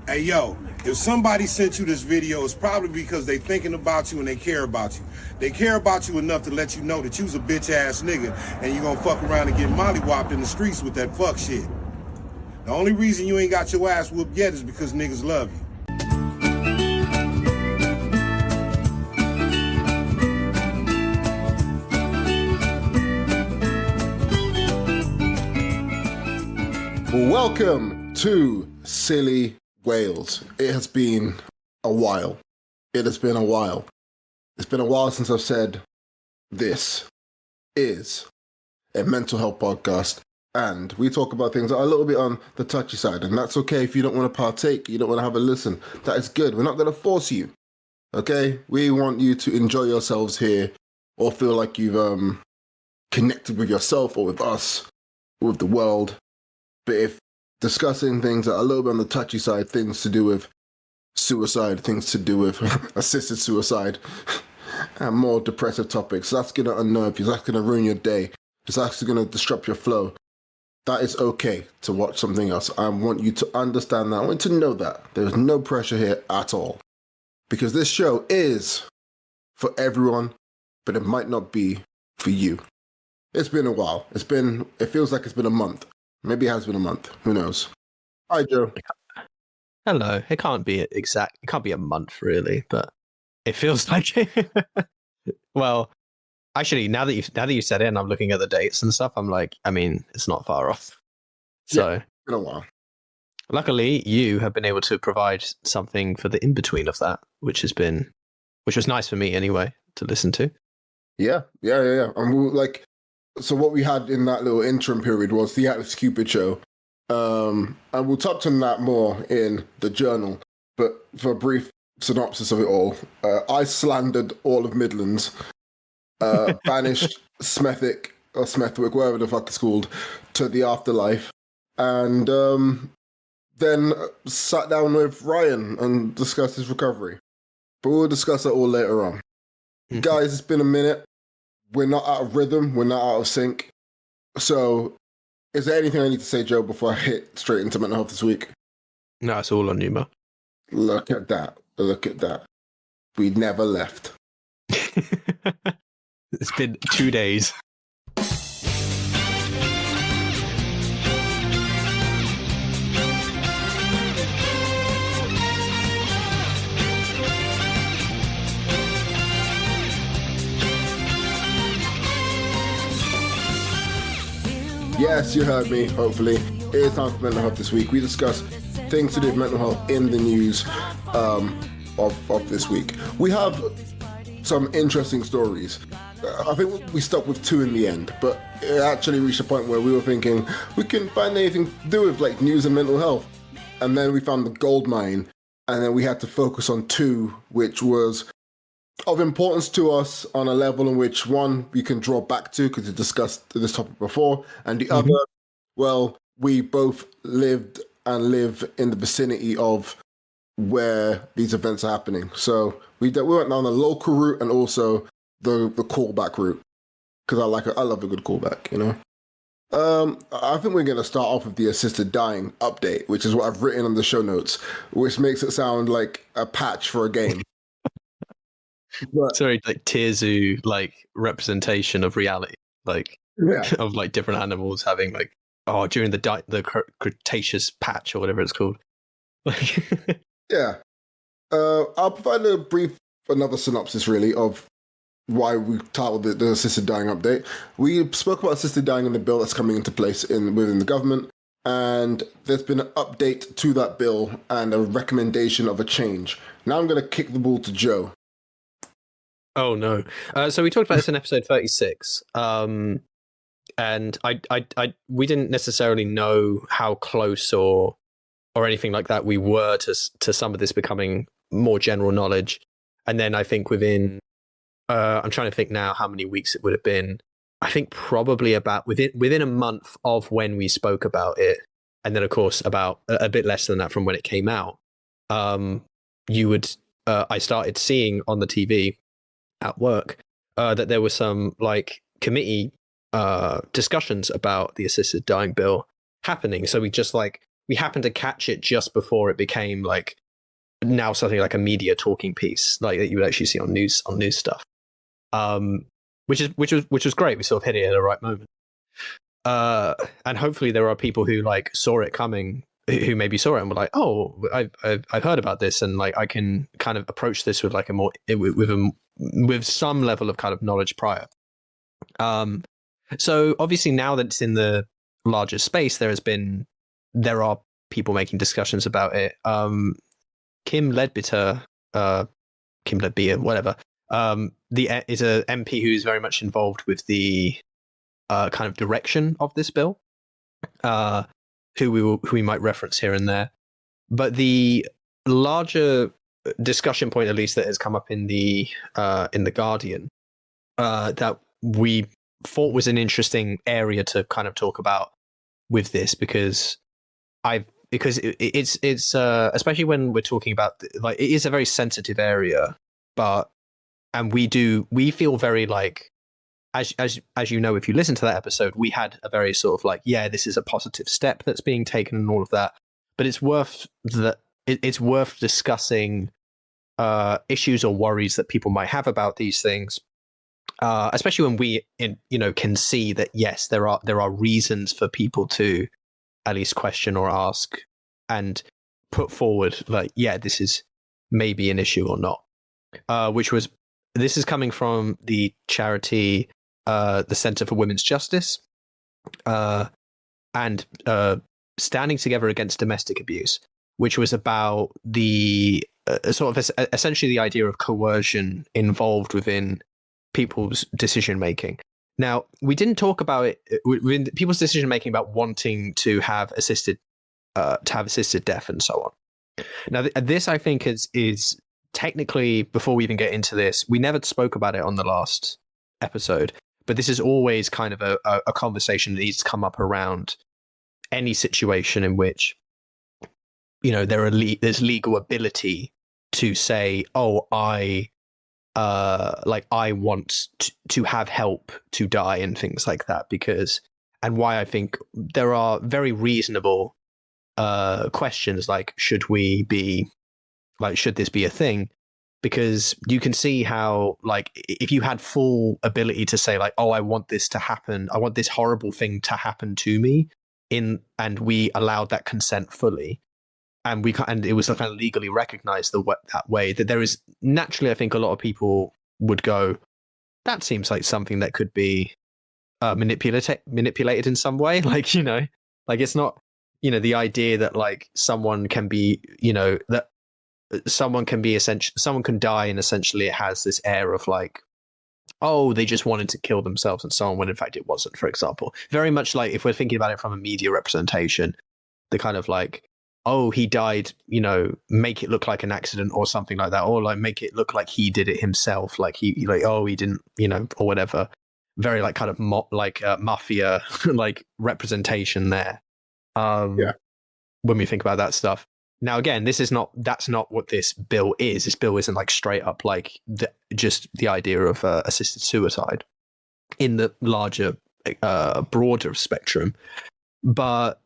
Hey, yo, if somebody sent you this video, it's probably because they thinking about you and they care about you. They care about you enough to let you know that you's a bitch-ass nigga and you gonna fuck around and get mollywopped in the streets with that fuck shit. The only reason you ain't got your ass whooped yet is because niggas love you. Welcome to Silly Wales. It has been a while. It's been a while since I've said this is a mental health podcast, and we talk about things that are a little bit on the touchy side, and that's okay if you don't want to partake, you don't want to have a listen. That is good. We're not going to force you, okay? We want you to enjoy yourselves here or feel like you've connected with yourself or with us or with the world. But if discussing things that are a little bit on the touchy side, things to do with suicide, things to do with assisted suicide, and more depressive topics, that's going to unnerve you, that's going to ruin your day, it's actually going to disrupt your flow, that is okay to watch something else. I want you to understand that. I want you to know that. There's no pressure here at all. Because this show is for everyone, but it might not be for you. It's been a while. It feels like it's been a month. Maybe it has been a month. Who knows? Hi, Joe. Hello. It can't be exact. It can't be a month, really, but it feels like it. Well, actually, now that you said it, and I'm looking at the dates and stuff, I'm like, I mean, it's not far off. So, it's been a while. Luckily, you have been able to provide something for the in between of that, which was nice for me anyway to listen to. Yeah. And so what we had in that little interim period was the Atlas Cupid show. And we'll touch on that more in the journal. But for a brief synopsis of it all, I slandered all of Midlands, banished Smethwick, whatever the fuck it's called, to the afterlife, and then sat down with Ryan and discussed his recovery. But we'll discuss that all later on. Mm-hmm. Guys, it's been a minute. We're not out of rhythm. We're not out of sync. So, is there anything I need to say, Joe, before I hit straight into mental health this week? No, it's all on you, Mo. Look at that. We never left. It's been 2 days. Yes, you heard me, hopefully. It is time for mental health this week. We discuss things to do with mental health in the news of this week. We have some interesting stories. I think we stopped with 2 in the end, but it actually reached a point where we were thinking we couldn't find anything to do with like news and mental health. And then we found the gold mine, and then we had to focus on 2, which was of importance to us on a level in which, one, we can draw back to because we discussed this topic before, and the other, well, we both lived and live in the vicinity of where these events are happening. So we went down the local route and also the callback route, because I love a good callback, you know. I think we're going to start off with the assisted dying update, which is what I've written on the show notes, which makes it sound like a patch for a game. But, sorry, like Tearzu, like representation of reality, like of like different animals having like during the Cretaceous patch or whatever it's called. Yeah, I'll provide another synopsis really of why we titled it the assisted dying update. We spoke about assisted dying in the bill that's coming into place within the government, and there's been an update to that bill and a recommendation of a change. Now I'm going to kick the ball to Joe. Oh no! So we talked about this in episode 36, and we didn't necessarily know how close or anything like that we were to some of this becoming more general knowledge. And then I think within, I'm trying to think now how many weeks it would have been. I think probably about within a month of when we spoke about it, and then of course about a bit less than that from when it came out. I started seeing on the TV at work that there was some like committee discussions about the assisted dying bill happening. So we just like we happened to catch it just before it became like now something like a media talking piece, like that you would actually see on news stuff. Which was great. We sort of hit it at the right moment. And hopefully there are people who like saw it coming, who maybe saw it and were like, oh, I've heard about this, and like I can kind of approach this with like a more with some level of kind of knowledge prior. So obviously now that it's in the larger space, there are people making discussions about it. Kim Leadbeater, whatever, is a MP who is very much involved with the kind of direction of this bill, who we might reference here and there. But the larger discussion point, at least, that has come up in the Guardian, that we thought was an interesting area to kind of talk about with this, because it's especially when we're talking about, like, it is a very sensitive area, and we feel very like, as you know, if you listen to that episode, we had a very sort of like, yeah, this is a positive step that's being taken and all of that, but it's worth discussing issues or worries that people might have about these things, especially when we can see that, yes, there are reasons for people to at least question or ask and put forward, like, yeah, this is maybe an issue or not. This is coming from the charity, the Center for Women's Justice, and Standing Together Against Domestic Abuse, which was about the sort of essentially the idea of coercion involved within people's decision making. Now, we didn't talk about it within people's decision making about wanting to have assisted death and so on. Now, this I think is technically, before we even get into this, we never spoke about it on the last episode, but this is always kind of a conversation that needs to come up around any situation in which, there's legal ability to say, oh, I want to have help to die and things like that, and why I think there are very reasonable questions like, should this be a thing? Because you can see how, like, if you had full ability to say, like, oh, I want this to happen, I want this horrible thing to happen to me, and we allowed that consent fully, and it was kind of legally recognized that way, that there is naturally, I think a lot of people would go, that seems like something that could be manipulated in some way, like, like, it's not, the idea that like someone can be, that someone can die and essentially it has this air of like, oh, they just wanted to kill themselves and so on, when in fact it wasn't, for example. Very much like, if we're thinking about it from a media representation, the kind of like, oh, he died, make it look like an accident or something like that, or like make it look like he did it himself, like he didn't, or whatever. Very like kind of mafia like representation there. Yeah. When we think about that stuff. Now, again, that's not what this bill is. This bill isn't like straight up like just the idea of assisted suicide in the larger, broader spectrum. But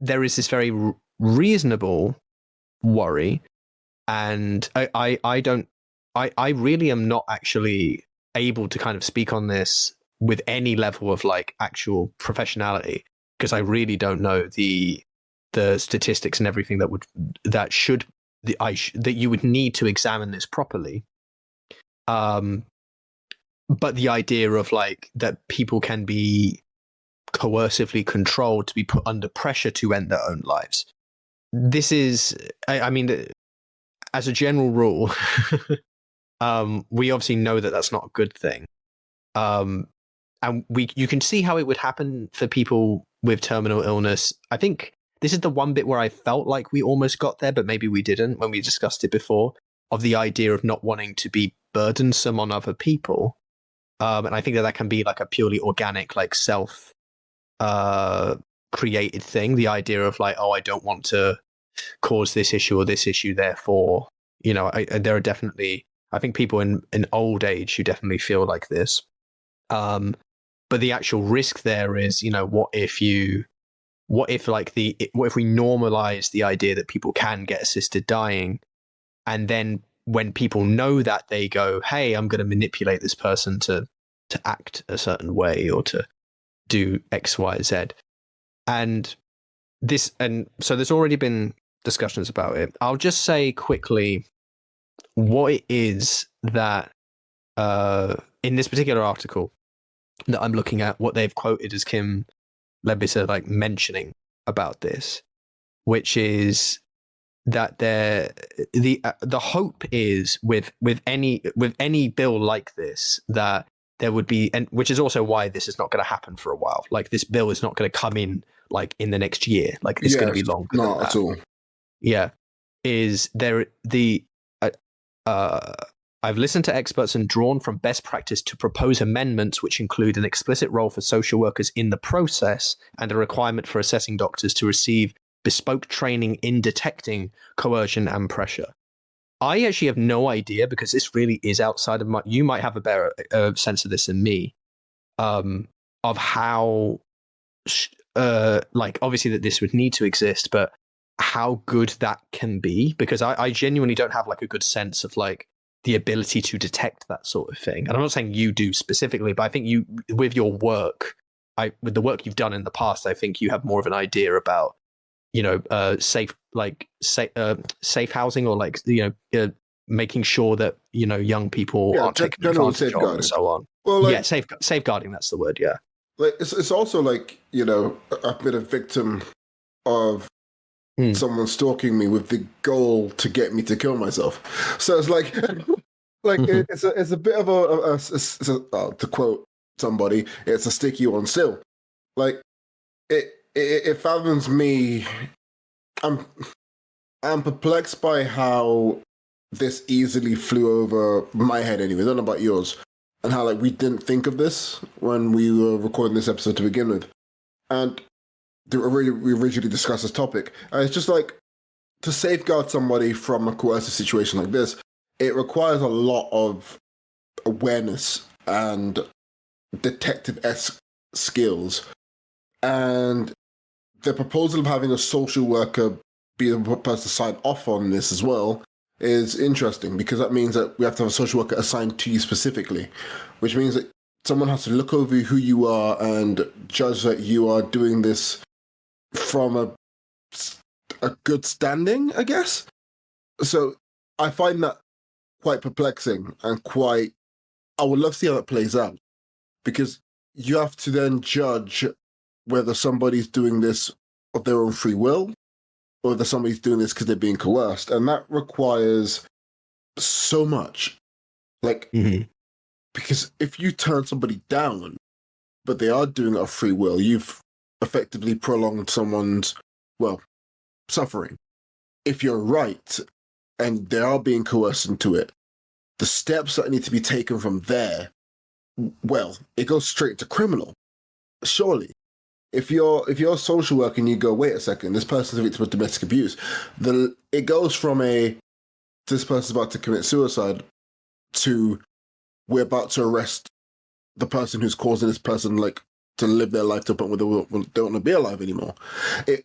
there is this very reasonable worry, and I really am not actually able to kind of speak on this with any level of like actual professionality, because I really don't know the statistics and everything that you would need to examine this properly. But the idea of like that people can be coercively controlled to be put under pressure to end their own lives. This is, I mean, as a general rule, we obviously know that that's not a good thing. And you can see how it would happen for people with terminal illness. I think this is the one bit where I felt like we almost got there, but maybe we didn't when we discussed it before, of the idea of not wanting to be burdensome on other people. And I think that can be like a purely organic, like self created thing. The idea of like, oh, I don't want to cause this issue or this issue, therefore, there are definitely, I think, people in old age who definitely feel like this. But the actual risk there is, what if you what if what if we normalize the idea that people can get assisted dying, and then when people know that, they go, hey, I'm going to manipulate this person to act a certain way or to do X, Y, Z. And so there's already been discussions about it. I'll just say quickly what it is that in this particular article that I'm looking at, what they've quoted as Kim Lebiter like mentioning about this, which is that the hope is with any bill like this that there would be, and which is also why this is not going to happen for a while. Like this bill is not going to come in like in the next year. Like it's going to be longer. Not than at that. all. Yeah, is there I've listened to experts and drawn from best practice to propose amendments which include an explicit role for social workers in the process and a requirement for assessing doctors to receive bespoke training in detecting coercion and pressure. I actually have no idea, because this really is outside of you might have a better sense of this than me, of how, obviously that this would need to exist, but how good that can be, because I genuinely don't have like a good sense of like the ability to detect that sort of thing. And I'm not saying you do specifically, but I think you, with your work, with the work you've done in the past, I think you have more of an idea about, safe housing, or like, making sure that, young people aren't taken advantage of and so on. Well, yeah, safeguarding, that's the word, yeah. Like it's also like, I've been a victim of someone stalking me with the goal to get me to kill myself. So it's like, it's a bit of to quote somebody, it's a sticky one still. Like it fathoms me. I'm perplexed by how this easily flew over my head anyway. I don't know about yours, and how like we didn't think of this when we were recording this episode to begin with, and we originally discussed this topic. And it's just like, to safeguard somebody from a coercive situation like this, it requires a lot of awareness and detective-esque skills. And the proposal of having a social worker be the person to sign off on this as well is interesting, because that means that we have to have a social worker assigned to you specifically, which means that someone has to look over who you are and judge that you are doing this from a good standing, I guess. So I find that quite perplexing and I would love to see how that plays out, because you have to then judge whether somebody's doing this of their own free will, or whether somebody's doing this because they're being coerced. And that requires so much. Like, because if you turn somebody down, but they are doing it of free will, you've effectively prolonged someone's, suffering. If you're right, and they are being coerced into it, the steps that need to be taken from there, it goes straight to criminal. Surely. If you're a social worker and you go, wait a second, this person's a victim of domestic abuse, it goes from this person's about to commit suicide to we're about to arrest the person who's causing this person to live their life to a point where they don't want to be alive anymore. It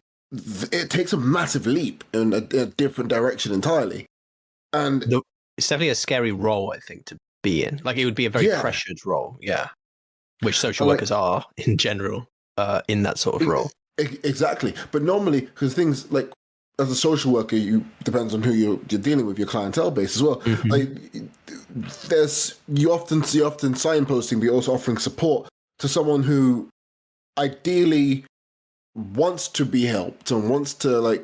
takes a massive leap in a different direction entirely. And it's definitely a scary role, I think, to be in. Like, it would be a very pressured role, which social workers are in general, in that sort of role. Exactly. But normally, because things like, as a social worker, depends on who you're dealing with, your clientele base as well. Mm-hmm. Like, you often signposting, but you're also offering support to someone who ideally wants to be helped and wants to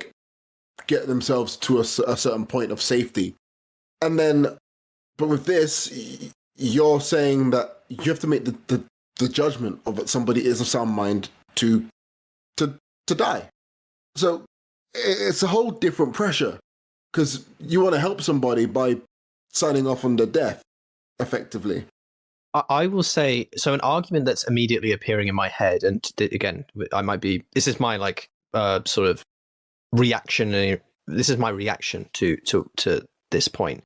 get themselves to a certain point of safety. And then, but with this, you're saying that you have to make the judgment of that somebody is of sound mind to die. So it's a whole different pressure, because you want to help somebody by signing off on their death, effectively. I will say, so an argument that's immediately appearing in my head, and again, this is my sort of reaction. This is my reaction to this point.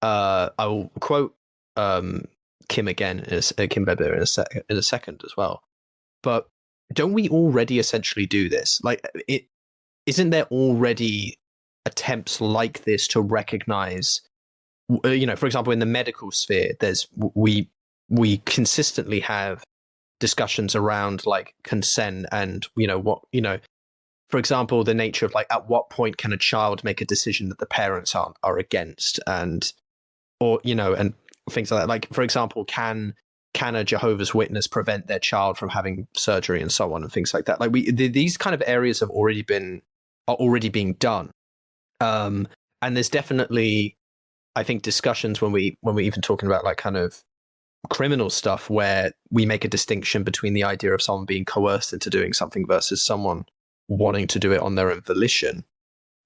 I will quote Kim again, Kim Beber in a second as well. But don't we already essentially do this? Like, isn't there already attempts like this to recognize, for example, in the medical sphere, we consistently have discussions around like consent and for example, the nature of like at what point can a child make a decision that the parents are against, and things like that. Like, for example, can a Jehovah's Witness prevent their child from having surgery and so on and things like that? Like these kind of areas are already being done. And there's definitely, I think, discussions when we're even talking about like kind of criminal stuff where we make a distinction between the idea of someone being coerced into doing something versus someone wanting to do it on their own volition.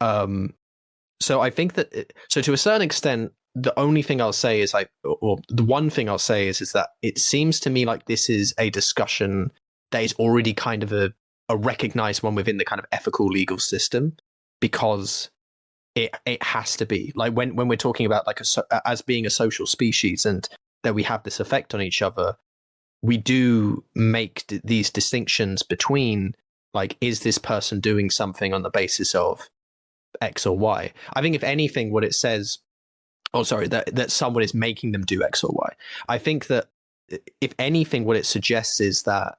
So I think that, so to a certain extent, the only thing I'll say is or the one thing I'll say is that it seems to me like this is a discussion that is already kind of a recognized one within the kind of ethical legal system, because it has to be like when we're talking about like as being a social species and that we have this effect on each other, we do make these distinctions between like, is this person doing something on the basis of X or Y? I think if anything, what it says, that someone is making them do X or Y. I think that if anything, what it suggests is that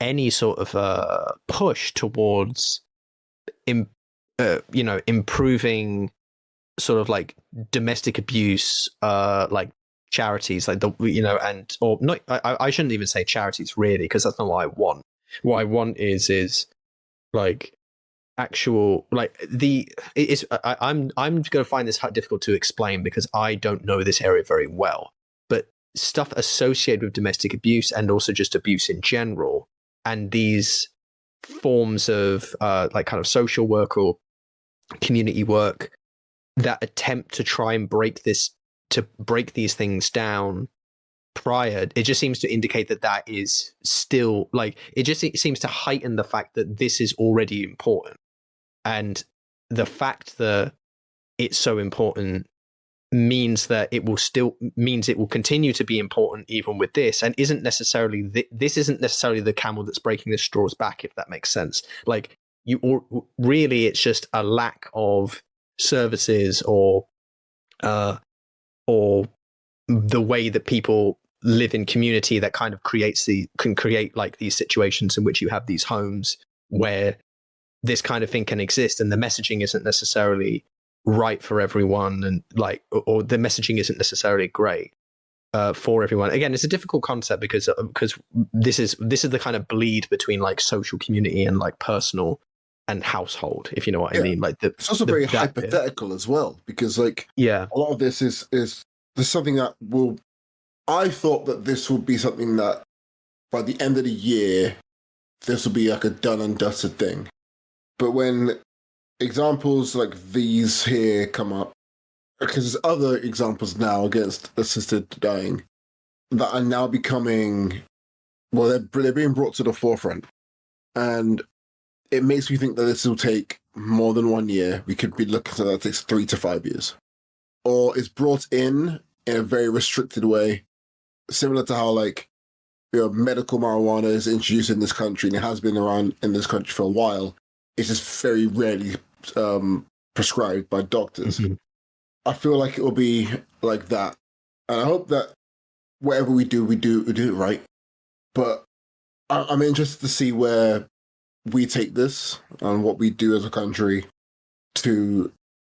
any sort of push towards improving sort of like domestic abuse, like charities, like I shouldn't even say charities really, because that's not what I want. What I want is like actual, like I'm going to find this difficult to explain because I don't know this area very well, but stuff associated with domestic abuse and also just abuse in general, and these forms of like kind of social work or community work that attempt to try and break these things down prior, it just seems to indicate that is still like, it seems to heighten the fact that this is already important, and the fact that it's so important means that it will continue to be important even with this, and isn't necessarily this isn't necessarily the camel that's breaking the straw's back, if that makes sense. Like, really it's just a lack of services or the way that people live in community that kind of can create like these situations in which you have these homes where this kind of thing can exist, and the messaging isn't necessarily right for everyone, and like, or the messaging isn't necessarily great for everyone. Again, it's a difficult concept because this is the kind of bleed between like social community and like personal and household, if you know what I mean. Like it's also very hypothetical as well, because like a lot of this is there's something that I thought that this would be something that by the end of the year this will be like a done and dusted thing. But when examples like these here come up, because there's other examples now against assisted dying that are now becoming, well, they're being brought to the forefront. And it makes me think that this will take more than 1 year. We could be looking at that it takes 3 to 5 years. Or it's brought in a very restricted way, similar to how like medical marijuana is introduced in this country and it has been around in this country for a while. It's just very rarely prescribed by doctors. Mm-hmm. I feel like it will be like that. And I hope that whatever we do it right. But I'm interested to see where we take this and what we do as a country to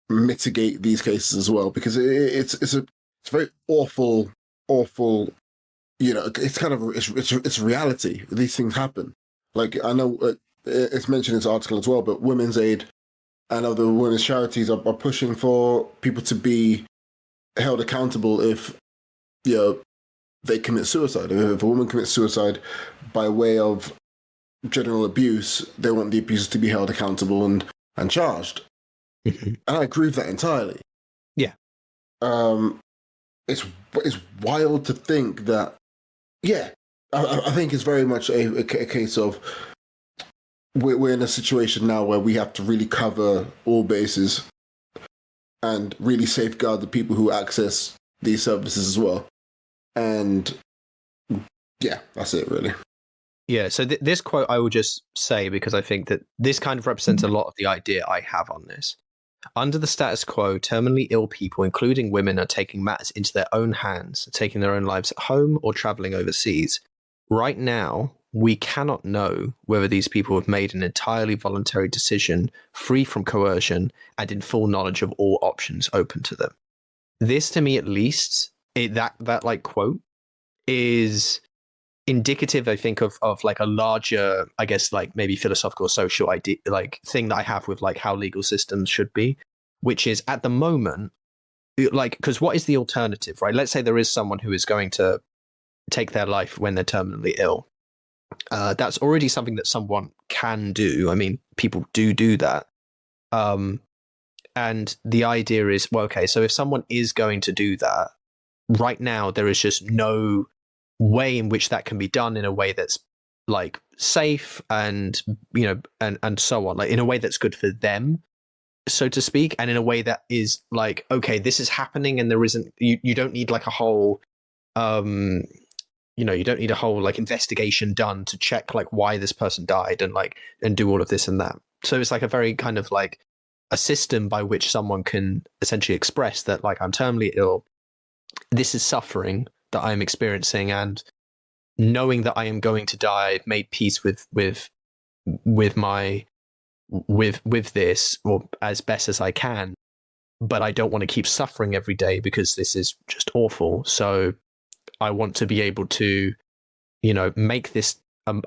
mitigate these cases as well, because it's a very awful, it's kind of, it's reality. These things happen. Like, I know it's mentioned in this article as well, but Women's Aid and other women's charities are pushing for people to be held accountable if, they commit suicide. If a woman commits suicide by way of general abuse, they want the abuser to be held accountable and charged. Mm-hmm. And I agree with that entirely. Yeah. It's wild to think that, I think it's very much a case of we're in a situation now where we have to really cover all bases and really safeguard the people who access these services as well. And yeah, that's it really. Yeah, so this quote I will just say because I think that this kind of represents a lot of the idea I have on this. Under the status quo, terminally ill people, including women, are taking matters into their own hands, taking their own lives at home or traveling overseas. Right now, we cannot know whether these people have made an entirely voluntary decision, free from coercion, and in full knowledge of all options open to them. This, to me at least, that like quote is indicative, I think, of like a larger, I guess, like maybe philosophical, social idea, like thing that I have with like how legal systems should be, which is at the moment, like, because what is the alternative, right? Let's say there is someone who is going to take their life when they're terminally ill. That's already something that someone can do. I mean, people do that. And the idea is, well, okay, so if someone is going to do that, right now there is just no way in which that can be done in a way that's like safe and, you know, and so on, like in a way that's good for them, so to speak, and in a way that is like, okay, this is happening and there isn't, you don't need like a whole you know, you don't need a whole like investigation done to check like why this person died and like and do all of this and that. So it's like a very kind of like a system by which someone can essentially express that, like, I'm terminally ill, this is suffering that I'm experiencing, and knowing that I am going to die, I've made peace with my with this, or as best as I can, but I don't want to keep suffering every day because this is just awful. So I want to be able to, you know, make this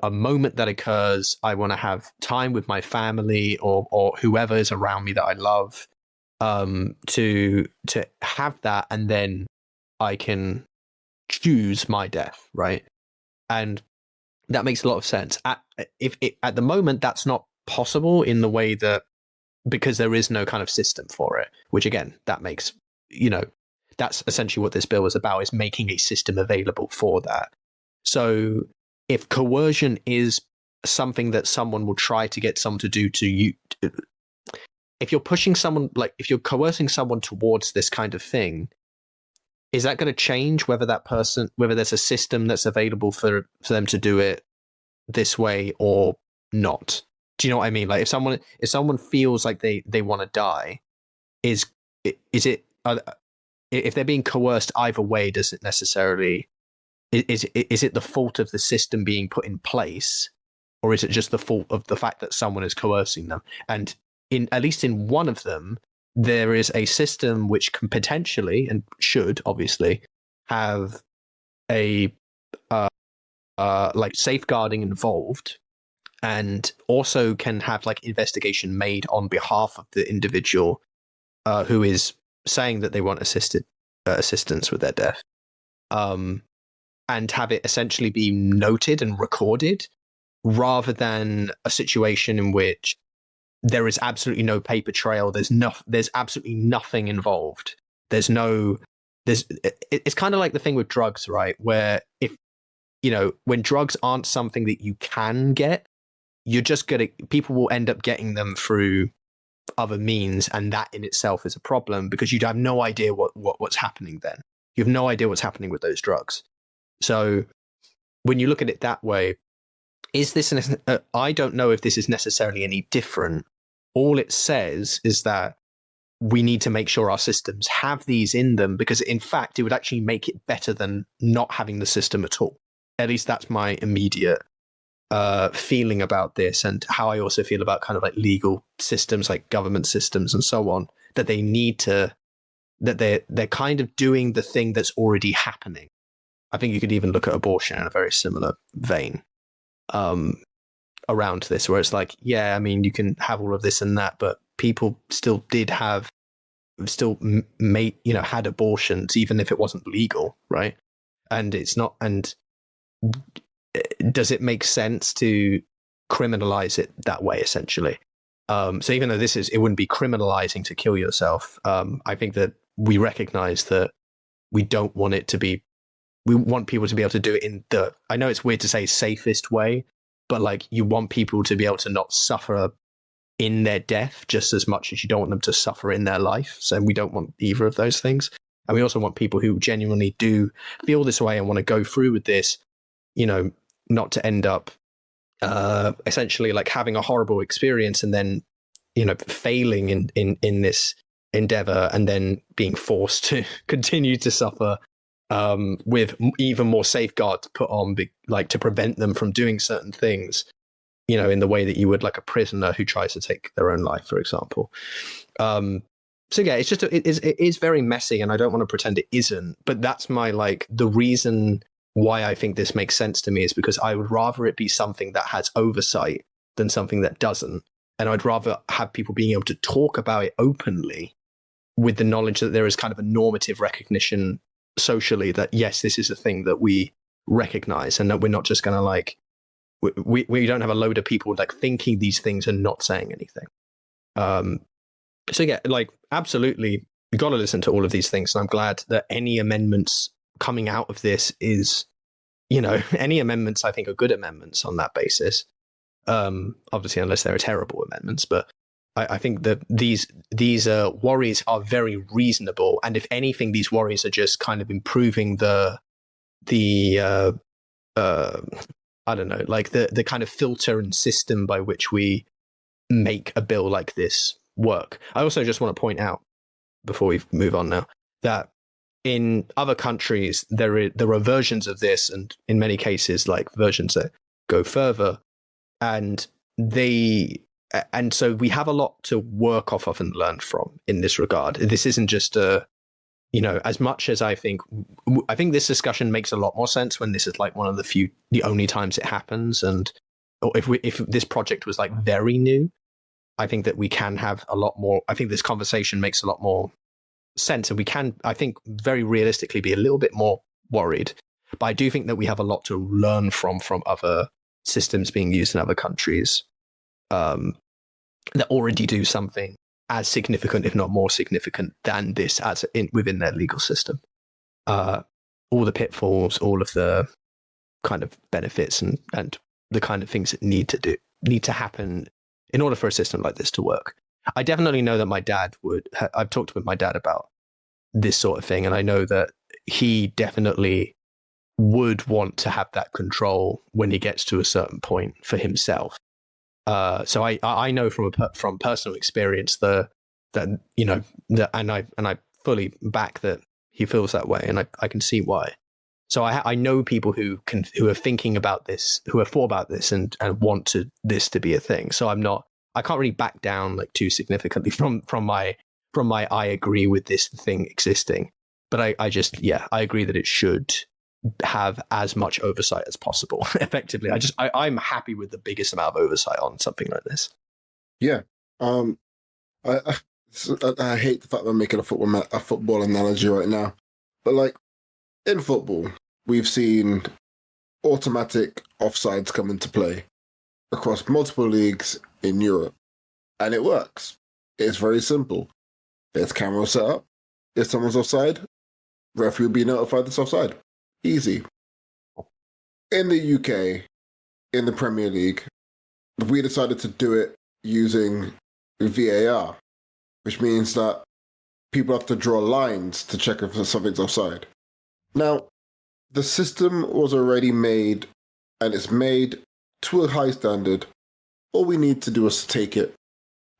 a moment that occurs. I want to have time with my family or whoever is around me that I love, to have that, and then I can choose my death, right? And that makes a lot of sense. At the moment, that's not possible in the way that, because there is no kind of system for it, which again, that makes, you know, that's essentially what this bill is about, is making a system available for that. So if coercion is something that someone will try to get someone to do to you, if you're pushing someone, like if you're coercing someone towards this kind of thing, is that going to change whether that person, whether there's a system that's available for them to do it this way or not? Do you know what I mean? Like if someone feels like they want to die, is it, if they're being coerced either way, does it necessarily, is it the fault of the system being put in place, or is it just the fault of the fact that someone is coercing them? And in at least in one of them, there is a system which can potentially, and should obviously, have a like safeguarding involved, and also can have like investigation made on behalf of the individual who is saying that they want assistance with their death, and have it essentially be noted and recorded, rather than a situation in which there is absolutely no paper trail. There's absolutely nothing involved. It's kind of like the thing with drugs, right? Where if, you know, when drugs aren't something that you can get, you're just people will end up getting them through other means, and that in itself is a problem because you have no idea what's happening then. You have no idea what's happening with those drugs. So when you look at it that way, is this I don't know if this is necessarily any different. All it says is that we need to make sure our systems have these in them, because in fact it would actually make it better than not having the system at all. At least that's my immediate feeling about this, and how I also feel about kind of like legal systems, like government systems and so on, that they need to, that they're kind of doing the thing that's already happening. I think you could even look at abortion in a very similar vein around this, where it's like, yeah, I mean, you can have all of this and that, but people still had abortions, even if it wasn't legal, right? And it's not, and does it make sense to criminalize it that way, essentially? So even though it wouldn't be criminalizing to kill yourself, I think that we recognize that we don't want it to be, we want people to be able to do it in the, I know it's weird to say safest way, but like you want people to be able to not suffer in their death just as much as you don't want them to suffer in their life. So we don't want either of those things. And we also want people who genuinely do feel this way and want to go through with this, you know, not to end up essentially like having a horrible experience and then, failing in this endeavor and then being forced to continue to suffer with even more safeguards put on, like to prevent them from doing certain things, in the way that you would like a prisoner who tries to take their own life, for example. So yeah, it's just it is very messy, and I don't want to pretend it isn't. But that's my the reason why I think this makes sense to me is because I would rather it be something that has oversight than something that doesn't, and I'd rather have people being able to talk about it openly with the knowledge that there is kind of a normative recognition socially that yes, this is a thing that we recognize, and that we're not just going to we don't have a load of people thinking these things and not saying anything. So yeah, absolutely, you got to listen to all of these things, and I'm glad that any amendments coming out of this is, any amendments I think are good amendments on that basis. Obviously, unless they're terrible amendments, but I think that these worries are very reasonable, and if anything, these worries are just kind of improving the I don't know, the kind of filter and system by which we make a bill like this work. I also just want to point out, before we move on now, that in other countries there are versions of this, and in many cases versions that go further, and so we have a lot to work off of and learn from in this regard. This isn't just as much as I think this discussion makes a lot more sense when this is one of the only times it happens, and if this project was very new, I think that we can have a lot more. I think this conversation makes a lot more sense, and we can, I think, very realistically be a little bit more worried. But I do think that we have a lot to learn from other systems being used in other countries that already do something as significant, if not more significant, than this within their legal system. All the pitfalls, all of the kind of benefits, and the kind of things that need to happen in order for a system like this to work. I definitely know that my dad I've talked with my dad about this sort of thing, and I know that he definitely would want to have that control when he gets to a certain point for himself. So I know from personal experience and I fully back that he feels that way, and I can see why. So I know people who are thinking about this, who have thought about this, and want this to be a thing. So I can't really back down too significantly from my I agree with this thing existing. But I agree that it should have as much oversight as possible. Effectively, I'm happy with the biggest amount of oversight on something like this. Yeah. I hate the fact that I'm making a football analogy right now, but in football, we've seen automatic offsides come into play across multiple leagues in Europe, and it works. It's very simple. There's cameras set up. If someone's offside, referee will be notified that's offside. Easy. In the UK, in the Premier League, we decided to do it using VAR, which means that people have to draw lines to check if something's offside. Now, the system was already made, and it's made to a high standard. All we need to do is take it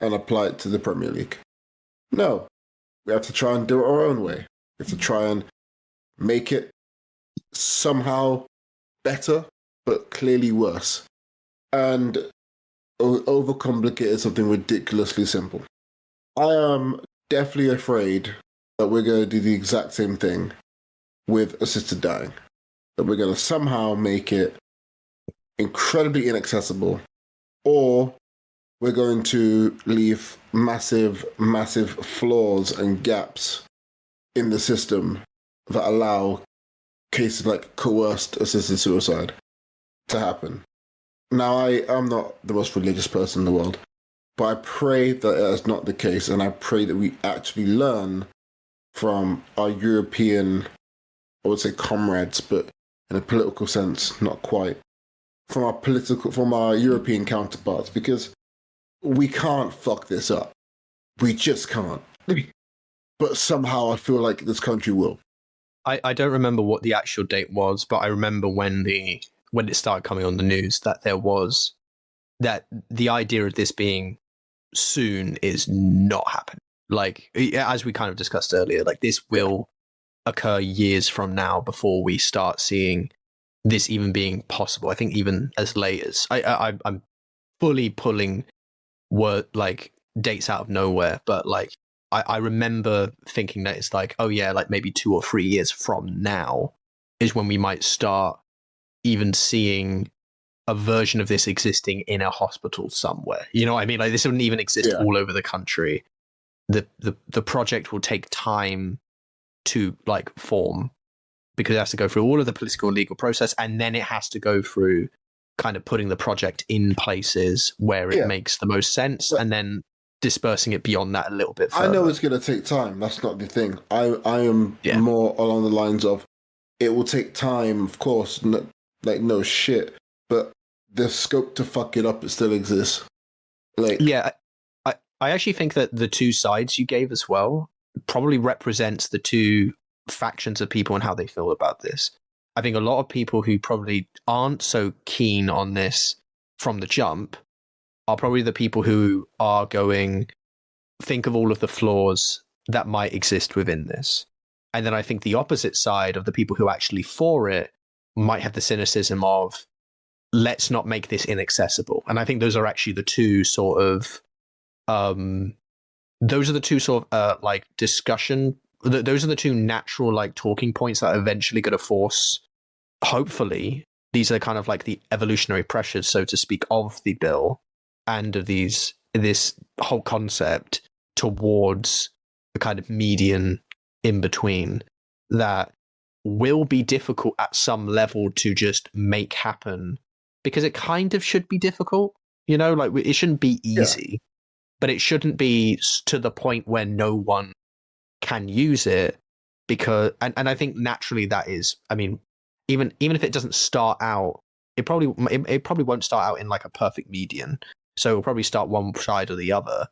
and apply it to the Premier League. No, we have to try and do it our own way. We have to try and make it somehow better, but clearly worse. And overcomplicate something ridiculously simple. I am definitely afraid that we're going to do the exact same thing with assisted dying. That we're going to somehow make it incredibly inaccessible, or we're going to leave massive, massive flaws and gaps in the system that allow cases like coerced assisted suicide to happen. Now, I am not the most religious person in the world, but I pray that is not the case, and I pray that we actually learn from our European, I would say comrades, but in a political sense, not quite, from our European counterparts, because we can't fuck this up. We just can't. But somehow I feel like this country will. I don't remember what the actual date was, but I remember when the when it started coming on the news, that the idea of this being soon is not happening. Like, as we kind of discussed earlier, like this will occur years from now before we start seeing this even being possible. I think even as late as I'm fully pulling like dates out of nowhere, but like I remember thinking that it's like, oh yeah, like maybe 2 or 3 years from now is when we might start even seeing a version of this existing in a hospital somewhere. You know what I mean? Like this wouldn't even exist all over the country. The project will take time to like form, because it has to go through all of the political and legal process, and then it has to go through kind of putting the project in places where it makes the most sense, and then dispersing it beyond that a little bit further. I know it's going to take time. That's not the thing. I am more along the lines of it will take time, of course, no shit, but the scope to fuck it up, it still exists. Like, yeah, I actually think that the two sides you gave as well probably represents the two factions of people and how they feel about this. I think a lot of people who probably aren't so keen on this from the jump are probably the people who are going, think of all of the flaws that might exist within this. And then I think the opposite side of the people who are actually for it might have the cynicism of, let's not make this inaccessible. And I think those are actually the two sort of like discussion. Those are the two natural like talking points that are eventually going to force, hopefully, these are kind of like the evolutionary pressures, so to speak, of the bill and of this whole concept towards the kind of median in between that will be difficult at some level to just make happen, because it kind of should be difficult, you know, like it shouldn't be easy, but it shouldn't be to the point where no one can use it, because and I think naturally that is, I mean, even if it doesn't start out, it probably won't start out in like a perfect median, so it'll probably start one side or the other.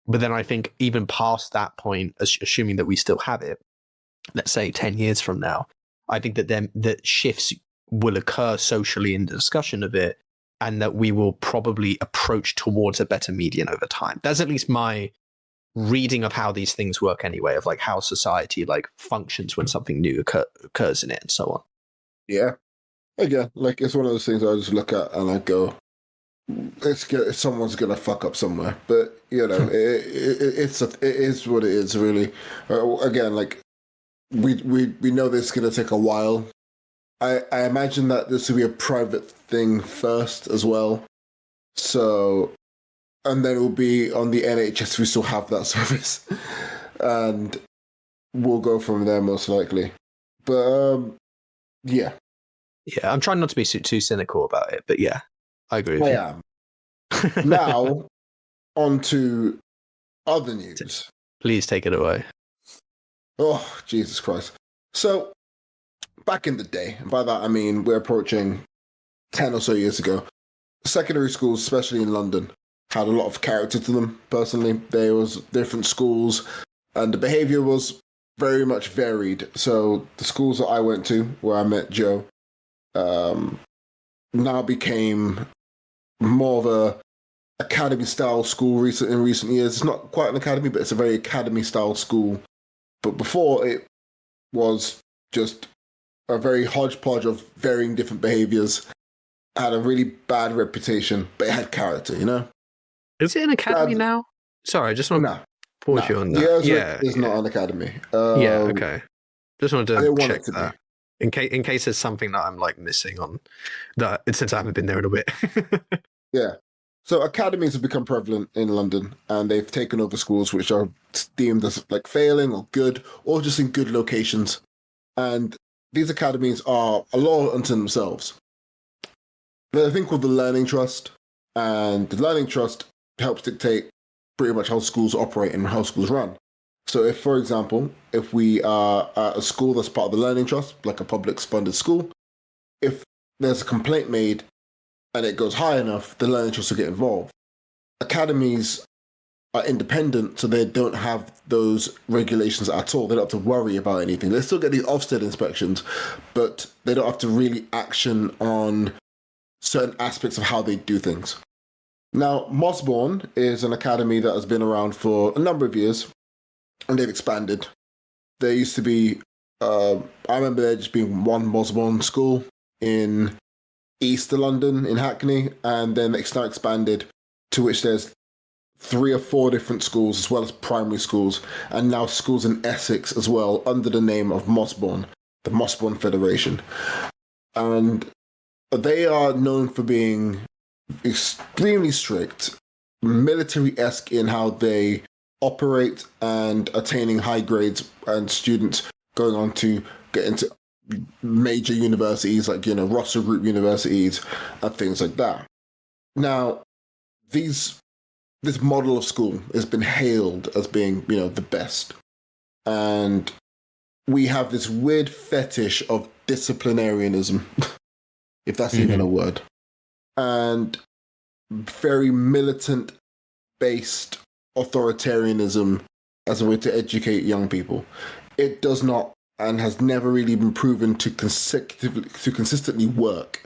But then I think even past that point, assuming that we still have it, let's say 10 years from now, I think that shifts will occur socially in the discussion of it, and that we will probably approach towards a better median over time. That's at least my reading of how these things work anyway, of like how society like functions when something new occurs in it and so on. Yeah. Again, like it's one of those things I just look at and I go, someone's gonna fuck up somewhere, but you know, it is what it is, really. Again, like we know this is gonna take a while. I imagine that this will be a private thing first as well, so, and then it will be on the NHS. We still have that service, and we'll go from there most likely. But yeah. I'm trying not to be too cynical about it, but yeah, I agree with you. I am. Now, on to other news. Please take it away. Oh, Jesus Christ. So, back in the day, and by that I mean we're approaching 10 or so years ago, secondary schools, especially in London, had a lot of character to them, personally. There was different schools, and the behaviour was very much varied. So, the schools that I went to, where I met Joe, now became more of a academy-style school in recent years. It's not quite an academy, but it's a very academy-style school. But before, it was just a very hodgepodge of varying different behaviours. Had a really bad reputation, but it had character, you know? Is it an academy now? Sorry, I just want to pause you on that. It's not an academy. Okay. Just wanted to check that. Be. In case there's something that I'm like missing on that, since I haven't been there in a bit. Yeah. So academies have become prevalent in London, and they've taken over schools which are deemed as like failing or good, or just in good locations. And these academies are a law unto themselves. There's a thing called the Learning Trust, and the Learning Trust helps dictate pretty much how schools operate and how schools run. So if, for example, if we are at a school that's part of the Learning Trust, like a public funded school, if there's a complaint made and it goes high enough, the Learning Trust will get involved. Academies are independent, so they don't have those regulations at all. They don't have to worry about anything. They still get these Ofsted inspections, but they don't have to really action on certain aspects of how they do things. Now, Mossbourne is an academy that has been around for a number of years, and they've expanded. There used to be, I remember there just being one Mossbourne school in East London, in Hackney, and then it's now expanded to which there's 3 or 4 different schools, as well as primary schools, and now schools in Essex as well, under the name of Mossbourne, the Mossbourne Federation. And they are known for being extremely strict, military-esque in how they operate and attaining high grades, and students going on to get into major universities like, Russell Group universities and things like that. Now, this model of school has been hailed as being, the best. And we have this weird fetish of disciplinarianism, if that's even a word, and very militant-based authoritarianism as a way to educate young people. It does not and has never really been proven to consistently work,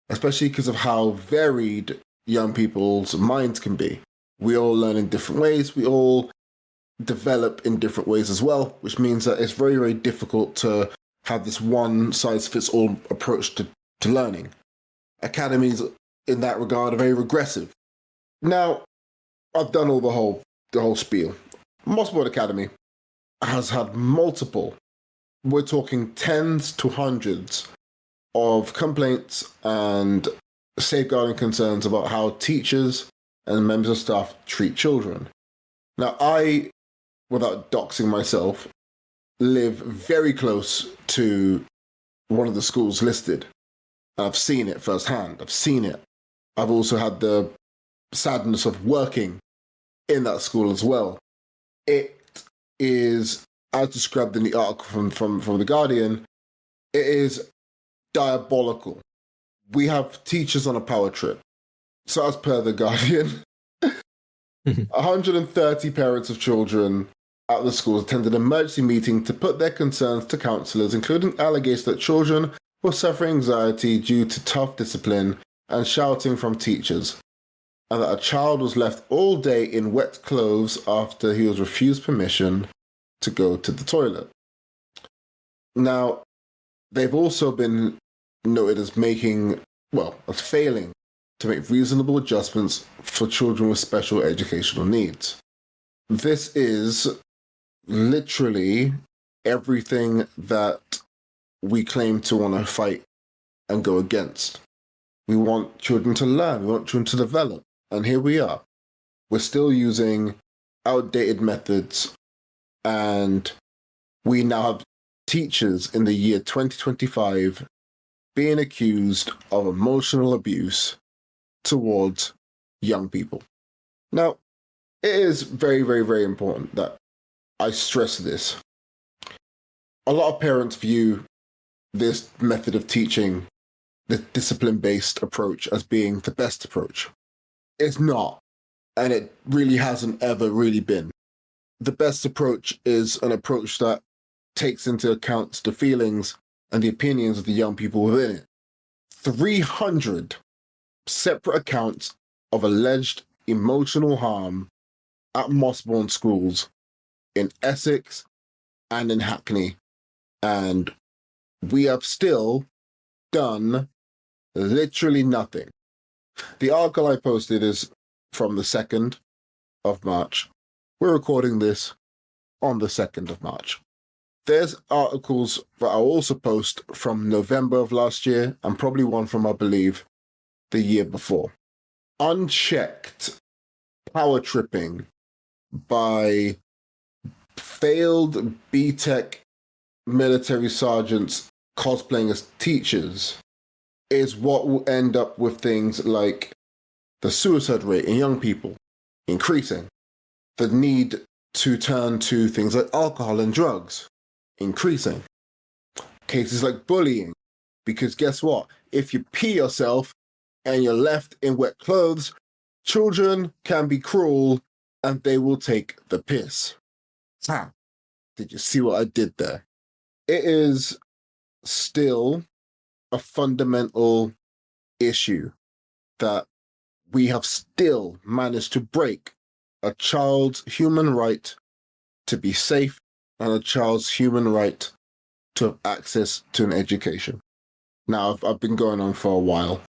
especially because of how varied young people's minds can be. We all learn in different ways. We all develop in different ways as well, which means that it's very, very difficult to have this one-size-fits-all approach to learning. Academies, in that regard, are very regressive. Now, I've done all the whole spiel. Mossbourne Academy has had multiple, we're talking tens to hundreds of complaints and safeguarding concerns about how teachers and members of staff treat children. Now, I, without doxing myself, live very close to one of the schools listed. I've seen it firsthand. I've seen it. I've also had the sadness of working in that school as well. It is, as described in the article from The Guardian, it is diabolical. We have teachers on a power trip. So as per The Guardian, 130 parents of children at the school attended an emergency meeting to put their concerns to counsellors, including allegations that children were suffering anxiety due to tough discipline and shouting from teachers, and that a child was left all day in wet clothes after he was refused permission to go to the toilet. Now, they've also been noted as failing to make reasonable adjustments for children with special educational needs. This is literally everything that we claim to want to fight and go against. We want children to learn, we want children to develop, and here we are. We're still using outdated methods, and we now have teachers in the year 2025 being accused of emotional abuse towards young people. Now, it is very, very, very important that I stress this. A lot of parents view this method of teaching, the discipline-based approach, as being the best approach. It's not, and it really hasn't ever really been. The best approach is an approach that takes into account the feelings and the opinions of the young people within it. 300 separate accounts of alleged emotional harm at Mossbourne schools in Essex and in Hackney, and we have still done literally nothing. The article I posted is from the 2nd of March. We're recording this on the 2nd of March. There's articles that I'll also post from November of last year, and probably one from, I believe, the year before. Unchecked power tripping by failed BTEC military sergeants cosplaying as teachers is what will end up with things like the suicide rate in young people increasing, the need to turn to things like alcohol and drugs increasing, cases like bullying, because guess what? If you pee yourself and you're left in wet clothes, children can be cruel and they will take the piss. Did you see what I did there? It is still a fundamental issue that we have still managed to break a child's human right to be safe and a child's human right to have access to an education. Now, I've been going on for a while,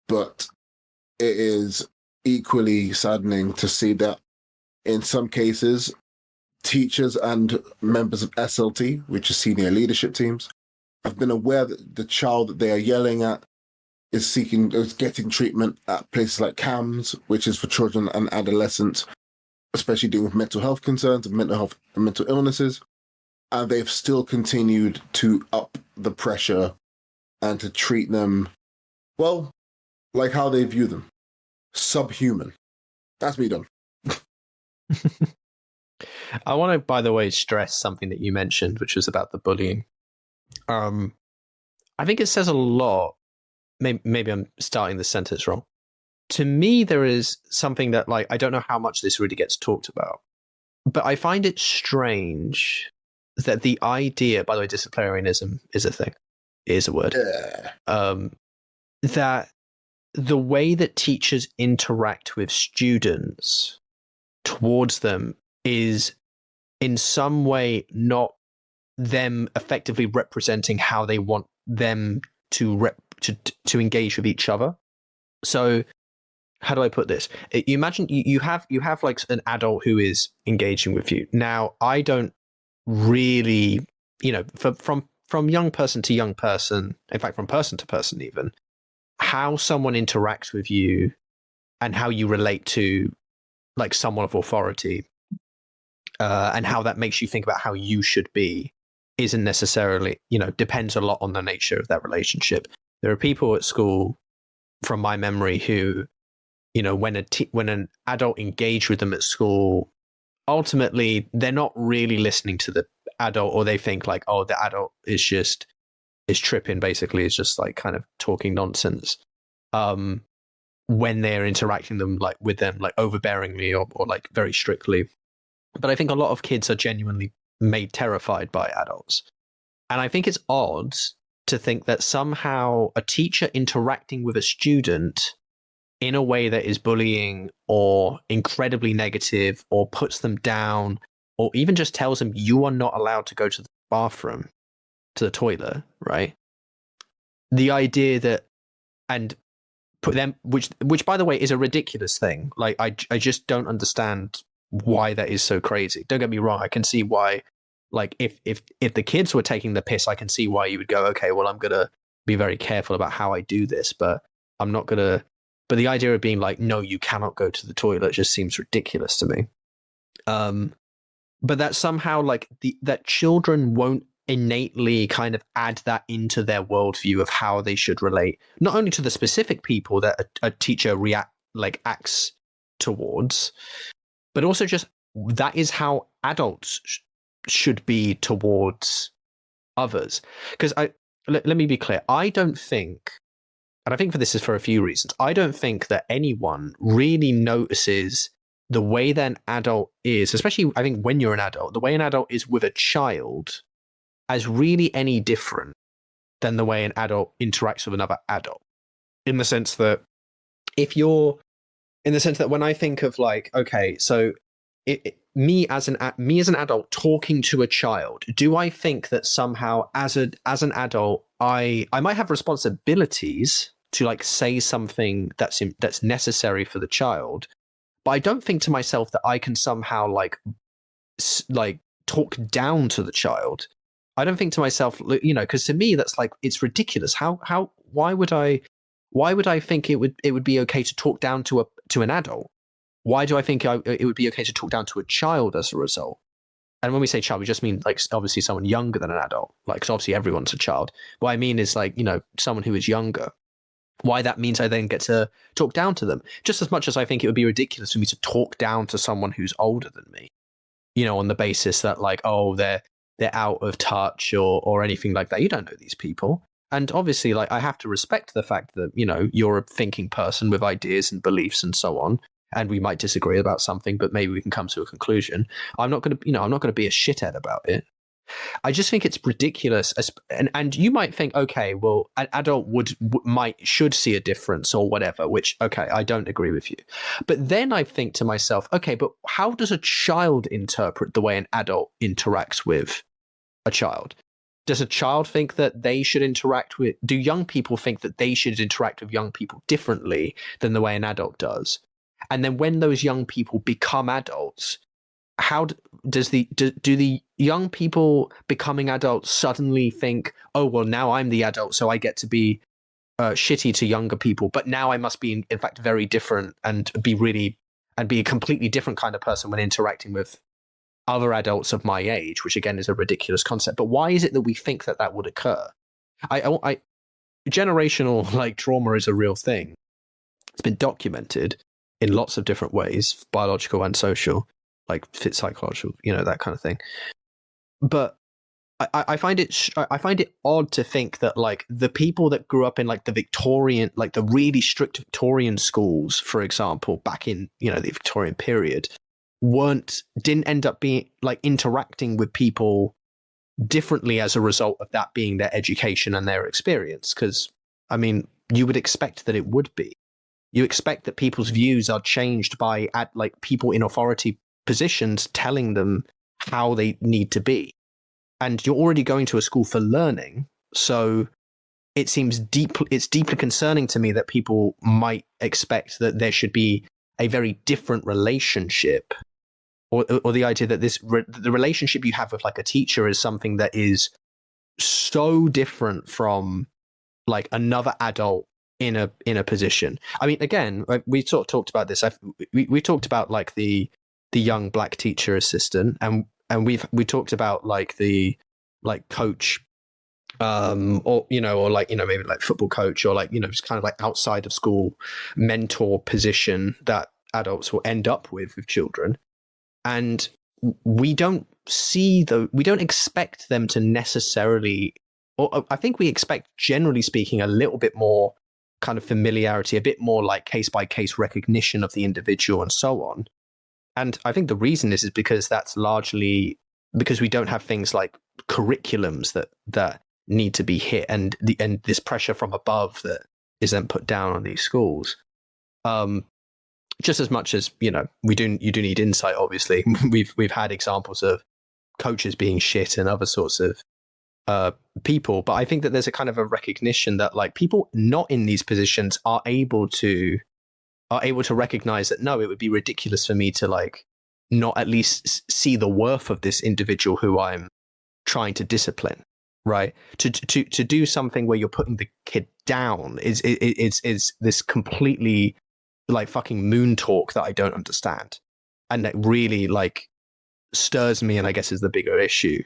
but it is equally saddening to see that in some cases, teachers and members of SLT, which is senior leadership teams, have been aware that the child that they are yelling at is getting treatment at places like CAMS, which is for children and adolescents, especially dealing with mental health concerns and mental illnesses. And they've still continued to up the pressure and to treat them, well, like how they view them. Subhuman. That's me done. I want to, by the way, stress something that you mentioned, which was about the bullying. I think it says a lot. Maybe I'm starting the sentence wrong. To me, there is something that, like, I don't know how much this really gets talked about, but I find it strange that the idea, by the way, disciplinarianism is a thing, is a word, that the way that teachers interact with students towards them is in some way not them effectively representing how they want them to engage with each other. So how do I put this? You imagine you have like an adult who is engaging with you. Now, I don't really, from young person to young person, in fact, from person to person even, how someone interacts with you and how you relate to like someone of authority and how that makes you think about how you should be isn't necessarily, depends a lot on the nature of that relationship. There are people at school, from my memory, who, when an adult engaged with them at school, ultimately they're not really listening to the adult, or they think like, oh, the adult is tripping, basically, is just like kind of talking nonsense. When they're interacting with them like overbearingly or like very strictly. But I think a lot of kids are genuinely made terrified by adults. And I think it's odd to think that somehow a teacher interacting with a student in a way that is bullying or incredibly negative or puts them down or even just tells them you are not allowed to go to the bathroom, to the toilet, right? The idea that, and put them, which by the way is a ridiculous thing. Like I just don't understand why that is so crazy. Don't get me wrong, I can see why. Like if the kids were taking the piss, I can see why you would go, okay, well, I'm gonna be very careful about how I do this, but I'm not gonna. But the idea of being like, no, you cannot go to the toilet just seems ridiculous to me. But that somehow like that children won't innately kind of add that into their worldview of how they should relate, not only to the specific people that a teacher acts towards, but also just that is how adults should be towards others. Because let me be clear, I don't think, and I think this is for a few reasons, I don't think that anyone really notices the way that an adult is, especially I think when you're an adult, the way an adult is with a child as really any different than the way an adult interacts with another adult. In the sense that when I think of like, okay, so me as an adult talking to a child, do I think that somehow as an adult I might have responsibilities to like say something that's necessary for the child, but I don't think to myself that I can somehow like talk down to the child. I don't think to myself, because to me that's like, it's ridiculous. Why would I think it would be okay to talk down to an adult? Why do I think it would be okay to talk down to a child as a result? And when we say child, we just mean like obviously someone younger than an adult, like, because obviously everyone's a child. What I mean is like, someone who is younger. Why that means I then get to talk down to them, just as much as I think it would be ridiculous for me to talk down to someone who's older than me, on the basis that like, oh, they're out of touch or anything like that. You don't know these people. And obviously, like, I have to respect the fact that, you're a thinking person with ideas and beliefs and so on. and we might disagree about something, but maybe we can come to a conclusion. I'm not going to be a shithead about it. I just think it's ridiculous, and you might think, okay, well, an adult should see a difference or whatever. Which, okay, I don't agree with you, but then I think to myself, okay, but how does a child interpret the way an adult interacts with a child? Does a child think that they should interact with? Do young people think that they should interact with young people differently than the way an adult does? And then when those young people become adults, how do the young people becoming adults suddenly think, oh, well, now I'm the adult, so I get to be shitty to younger people, but now I must be in fact very different and be a completely different kind of person when interacting with other adults of my age, which again is a ridiculous concept. But why is it that we think that would occur? Generational like trauma is a real thing. It's been documented in lots of different ways, biological and social, like psychological, that kind of thing. But I find it odd to think that like the people that grew up in like the really strict Victorian schools, for example, back in the Victorian period, didn't end up being like interacting with people differently as a result of that being their education and their experience. Because I mean, you would expect that it would be. You expect that people's views are changed by like people in authority positions telling them how they need to be. And you're already going to a school for learning, so it seems it's deeply concerning to me that people might expect that there should be a very different relationship, or the idea that the relationship you have with like a teacher is something that is so different from like another adult in a position. I mean, again, we sort of talked about this. We talked about like the young black teacher assistant, and we talked about like the like coach, or maybe like football coach, or like just kind of like outside of school mentor position that adults will end up with children, and we don't expect them to necessarily, or I think we expect, generally speaking, a little bit more kind of familiarity, a bit more like case by case recognition of the individual and so on. And I think the reason is because that's largely because we don't have things like curriculums that need to be hit, and this pressure from above that is then put down on these schools. Just as much as you do need insight. Obviously, we've had examples of coaches being shit and other sorts of people, but I think that there's a kind of a recognition that like people not in these positions are able to recognize that no, it would be ridiculous for me to like not at least see the worth of this individual who I'm trying to discipline, right? To do something where you're putting the kid down is this completely like fucking moon talk that I don't understand, and that really like stirs me, and I guess is the bigger issue,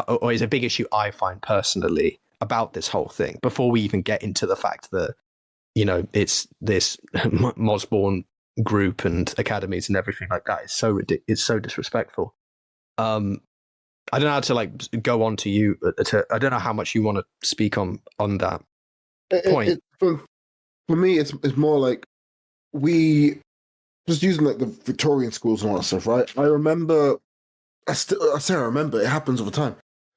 or is a big issue I find personally about this whole thing. Before we even get into the fact that it's this Mossbourne group and academies and everything like that. It's so ridiculous. It's so disrespectful. I don't know how to like go on to you. I don't know how much you want to speak on that point. For me, it's more like we just using like the Victorian schools and all that stuff, right? I remember. I remember. It happens all the time.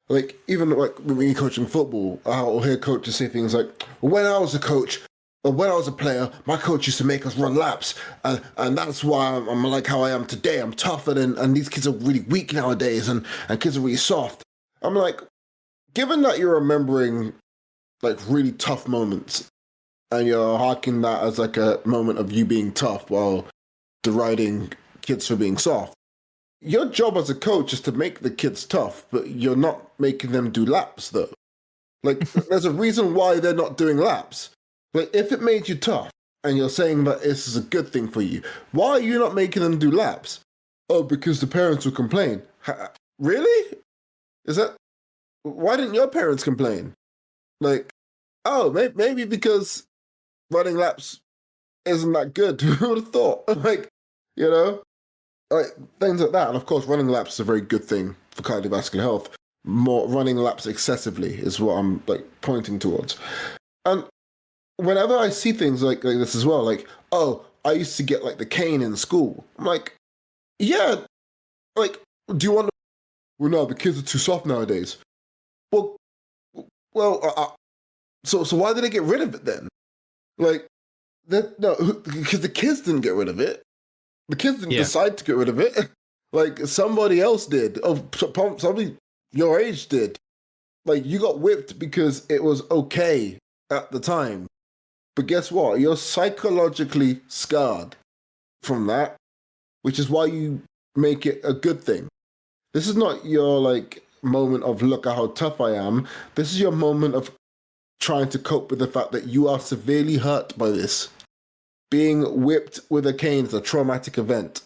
Like even like when you're coaching football, I'll hear coaches say things like, well, "When I was a coach." But when I was a player, my coach used to make us run laps, and that's why I'm like how I am today. I'm tougher and these kids are really weak nowadays, and kids are really soft. I'm like, given that you're remembering like really tough moments, and you're harking that as like a moment of you being tough while deriding kids for being soft, your job as a coach is to make the kids tough, but you're not making them do laps though. Like, there's a reason why they're not doing laps. Like, if it made you tough and you're saying that this is a good thing for you, why are you not making them do laps? Oh, because the parents will complain. Really? Is that... Why didn't your parents complain? Like, oh, maybe because running laps isn't that good. Who would have thought? Like, like things like that. And of course, running laps is a very good thing for cardiovascular health. More running laps excessively is what I'm like pointing towards. And whenever I see things like this as well, like, oh, I used to get like the cane in school. I'm like, yeah, like, do you want to? Well, no, the kids are too soft nowadays. Well, so why did they get rid of it then? Like, no, because the kids didn't get rid of it. The kids didn't decide to get rid of it. Like, somebody else did. Oh, somebody your age did. Like, you got whipped because it was okay at the time. But guess what? You're psychologically scarred from that, which is why you make it a good thing. This is not your, like, moment of, look at how tough I am. This is your moment of trying to cope with the fact that you are severely hurt by this. Being whipped with a cane is a traumatic event,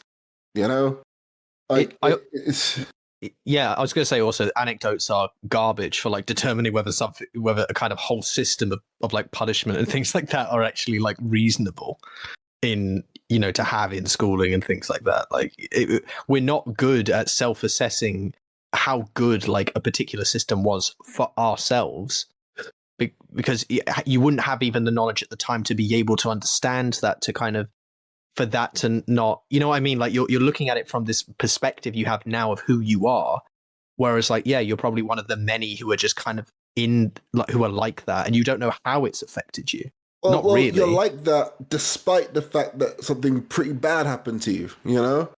you know? Like, yeah, I was going to say also anecdotes are garbage for like determining whether a kind of whole system of like punishment and things like that are actually like reasonable in, you know, to have in schooling and things like that. Like we're not good at self-assessing how good like a particular system was for ourselves, because you wouldn't have even the knowledge at the time to be able to understand that, to kind of, for that to not, you know what I mean? Like you're looking at it from this perspective you have now of who you are. Whereas like, yeah, you're probably one of the many who are just kind of who are like that, and you don't know how it's affected you. Not really. You're like that despite the fact that something pretty bad happened to you, you know?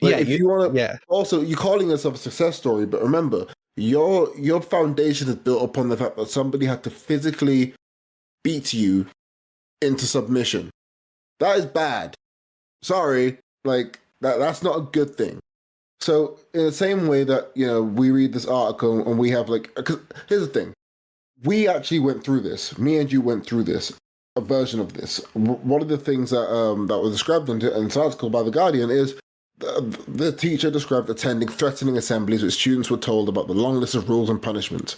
Like, if you want to, also, you're calling yourself a success story, but remember, your foundation is built upon the fact that somebody had to physically beat you into submission. That is bad. Sorry, like that's not a good thing. So in the same way that, you know, we read this article and we have like, because here's the thing, we actually went through this. Me and you went through this, a version of this. One of the things that was described in this article by The Guardian is the teacher described attending threatening assemblies which students were told about the long list of rules and punishments.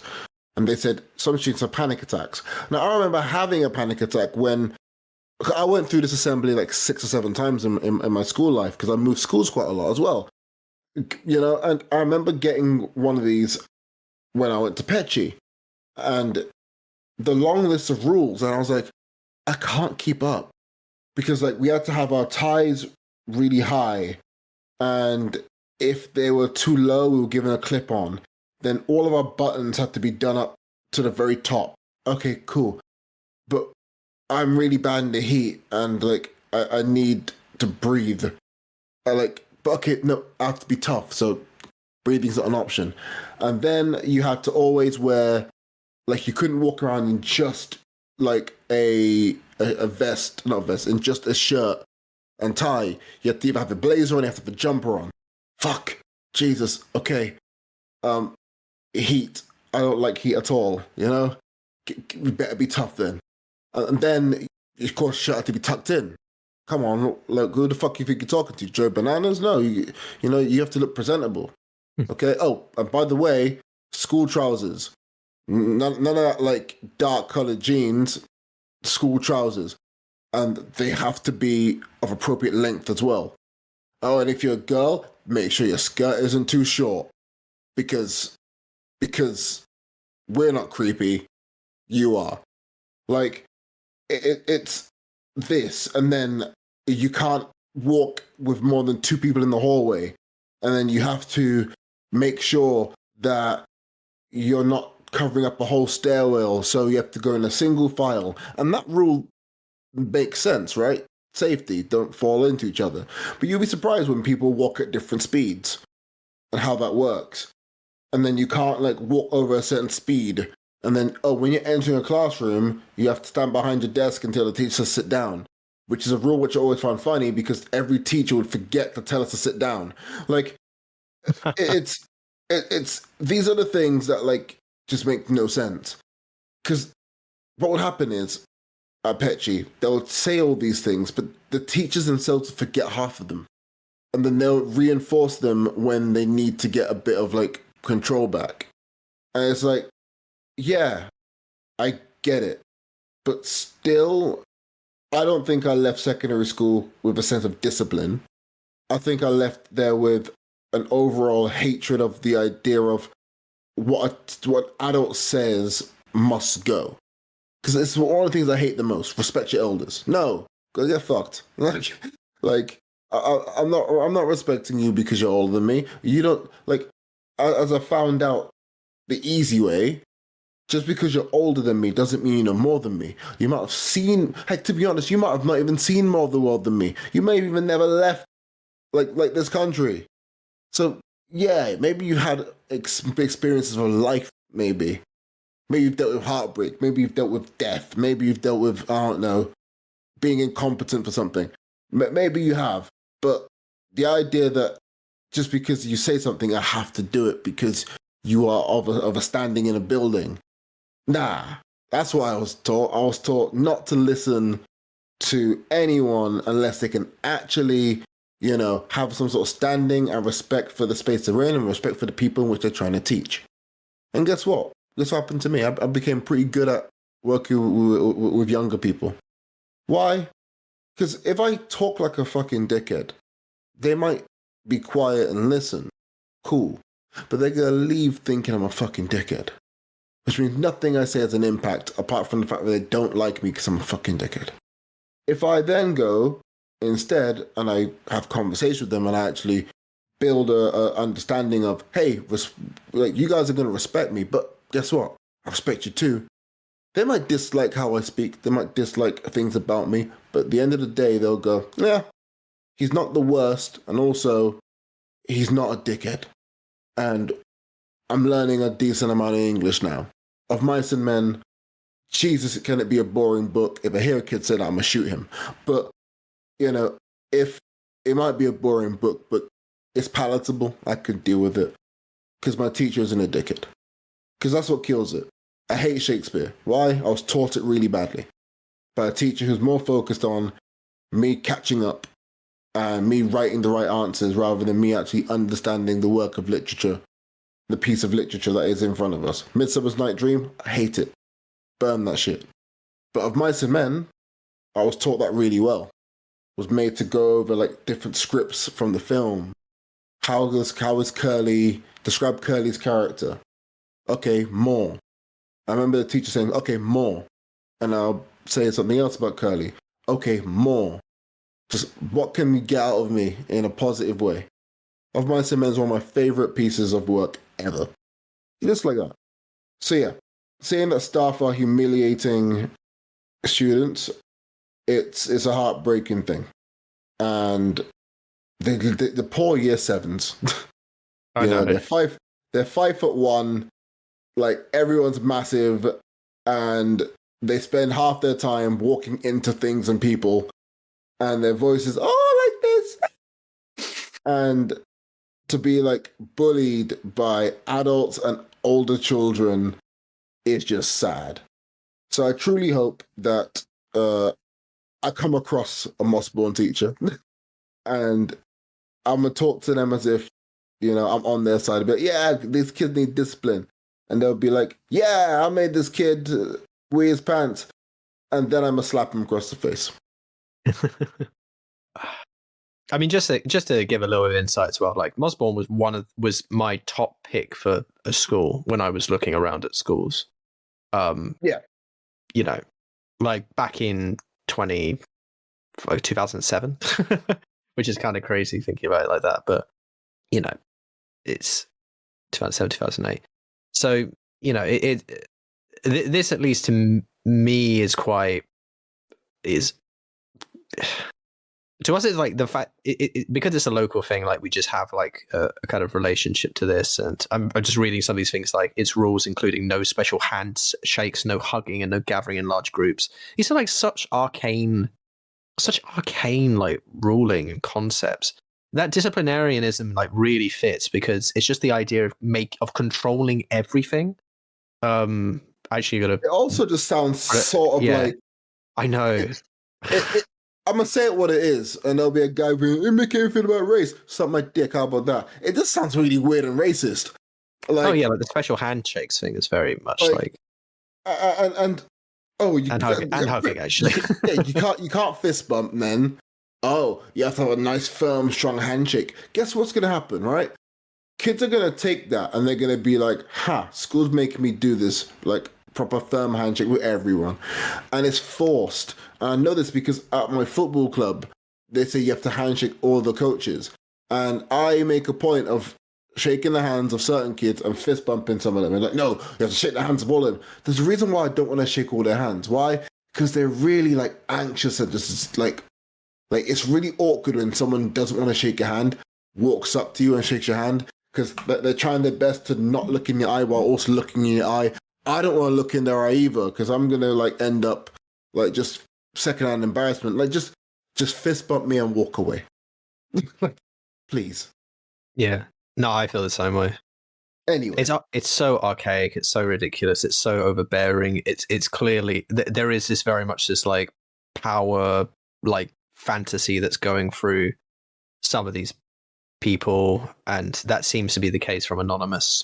And they said some students have panic attacks. Now, I remember having a panic attack when I went through this assembly like 6 or 7 times in my school life, because I moved schools quite a lot as well. You know, and I remember getting one of these when I went to Petchy, and the long list of rules, and I was like, I can't keep up, because like we had to have our ties really high, and if they were too low, we were given a clip on. Then all of our buttons had to be done up to the very top. Okay, cool. But I'm really bad in the heat, and like I need to breathe. But okay, no, I have to be tough, so breathing's not an option. And then you had to always wear, like, you couldn't walk around in just like a vest, not vest, in just a shirt and tie. You had to either have a blazer on, you have to have a jumper on. Fuck, Jesus, okay. Heat. I don't like heat at all, you know? We better be tough then. And then, of course, shirt had to be tucked in. Come on, like, who the fuck you think you're talking to? Joe Bananas? No, you know, you have to look presentable. Okay? Oh, and by the way, school trousers. None of that, like, dark-colored jeans. School trousers. And they have to be of appropriate length as well. Oh, and if you're a girl, make sure your skirt isn't too short. Because we're not creepy. You are. Like, it's this, and then you can't walk with more than 2 people in the hallway, and then you have to make sure that you're not covering up a whole stairwell, so you have to go in a single file. And that rule makes sense, right? Safety, don't fall into each other. But you'll be surprised when people walk at different speeds and how that works. And then you can't like walk over a certain speed. And then, when you're entering a classroom, you have to stand behind your desk until the teacher says sit down, which is a rule which I always found funny because every teacher would forget to tell us to sit down. Like, it's these are the things that like just make no sense. Because what would happen is, at Petchy, they'll say all these things, but the teachers themselves forget half of them. And then they'll reinforce them when they need to get a bit of like control back. And it's like, yeah, I get it. But still, I don't think I left secondary school with a sense of discipline. I think I left there with an overall hatred of the idea of what adult says must go. Because it's one of the things I hate the most. Respect your elders. No, Go get fucked. Like I'm not respecting you because you're older than me. You don't like. As I found out the easy way, just because you're older than me doesn't mean you know more than me. You might have seen. Heck, to be honest, you might have not even seen more of the world than me. You may have even never left like this country. So yeah, maybe you've had experiences of life. Maybe you've dealt with heartbreak. Maybe you've dealt with death. Maybe you've dealt with, I don't know, being incompetent for something. Maybe you have. But the idea that just because you say something, I have to do it because you are of a standing in a building. Nah, that's what I was taught. I was taught not to listen to anyone unless they can actually, have some sort of standing and respect for the space they're in and respect for the people in which they're trying to teach. And guess what? This happened to me. I became pretty good at working with younger people. Why? Because if I talk like a fucking dickhead, they might be quiet and listen. Cool. But they're going to leave thinking I'm a fucking dickhead. Which means nothing I say has an impact apart from the fact that they don't like me because I'm a fucking dickhead. If I then go instead and I have conversations with them and I actually build a understanding of, hey, like you guys are going to respect me, but guess what? I respect you too. They might dislike how I speak. They might dislike things about me. But at the end of the day, they'll go, yeah, he's not the worst. And also, he's not a dickhead. And I'm learning a decent amount of English now. Of Mice and Men, Jesus, can it be a boring book? If I hear a kid say that, I'm going to shoot him. But, if it might be a boring book, but it's palatable, I could deal with it. Because my teacher isn't a dickhead. Because that's what kills it. I hate Shakespeare. Why? I was taught it really badly by a teacher who's more focused on me catching up and me writing the right answers rather than me actually understanding the work of literature, the piece of literature that is in front of us. Midsummer's Night Dream, I hate it. Burn that shit. But of Mice and Men, I was taught that really well. Was made to go over like different scripts from the film. How is Curly, describe Curly's character. Okay, more. I remember the teacher saying, okay, more. And I'll say something else about Curly. Okay, more. Just what can you get out of me in a positive way? Of Mice and Men is one of my favorite pieces of work ever. Just like that. So yeah, saying that staff are humiliating students, it's a heartbreaking thing. And the poor year sevens, I know. they're 5'1", like everyone's massive, and they spend half their time walking into things and people, and their voices like this, and to be like bullied by adults and older children is just sad. So I truly hope that I come across a Mossbourne teacher and I'm gonna talk to them as if I'm on their side. But yeah, these kids need discipline. And they'll be like, yeah, I made this kid wear his pants. And then I'm going to slap him across the face. I mean, just to give a little bit of insight as well, like Mossbourne was my top pick for a school when I was looking around at schools. Yeah. Like back in 2007, which is kind of crazy thinking about it like that. But, it's 2007, 2008. So, this at least to me is to us, it's like the fact because it's a local thing, like we just have like a kind of relationship to this. And I'm just reading some of these things, like its rules, including no special handshakes, no hugging, and no gathering in large groups. These are like such arcane like ruling and concepts. That disciplinarianism like really fits because it's just the idea of controlling everything. Actually, it also just sounds sort of like, I know. I'm gonna say it what it is, and there'll be a guy being, "It make everything about race." Suck my dick. How about that? It just sounds really weird and racist. Like, oh yeah, like the special handshakes thing is very much like and hugging actually. Yeah, you can't fist bump, men. Oh, you have to have a nice, firm, strong handshake. Guess what's gonna happen, right? Kids are gonna take that and they're gonna be like, "Ha, school's making me do this like proper firm handshake with everyone, and it's forced. And I know this because at my football club, they say you have to handshake all the coaches, and I make a point of shaking the hands of certain kids and fist bumping some of them. And like, no, you have to shake the hands of all of them. There's a reason why I don't want to shake all their hands. Why? Because they're really like anxious and just like it's really awkward when someone doesn't want to shake your hand, walks up to you and shakes your hand, because they're trying their best to not look in your eye while also looking in your eye. I don't want to look in their eye either, because I'm gonna like end up like just secondhand embarrassment. Like just fist bump me and walk away. Like, please. Yeah. No, I feel the same way. Anyway, it's so archaic. It's so ridiculous. It's so overbearing. It's clearly there is this very much this like power like fantasy that's going through some of these people, and that seems to be the case from anonymous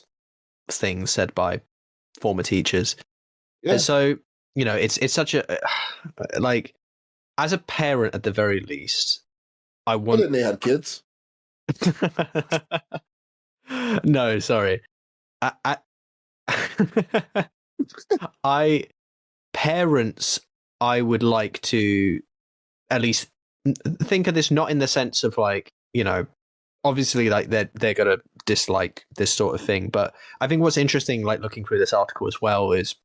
things said by former teachers. yeah. And so, you know, it's such a like, as a parent at the very least, I want. Didn't they have kids? No, sorry. I parents, I would like to at least think of this not in the sense of like, you know, obviously like they're gonna dislike this sort of thing, but I think what's interesting, like looking through this article as well, is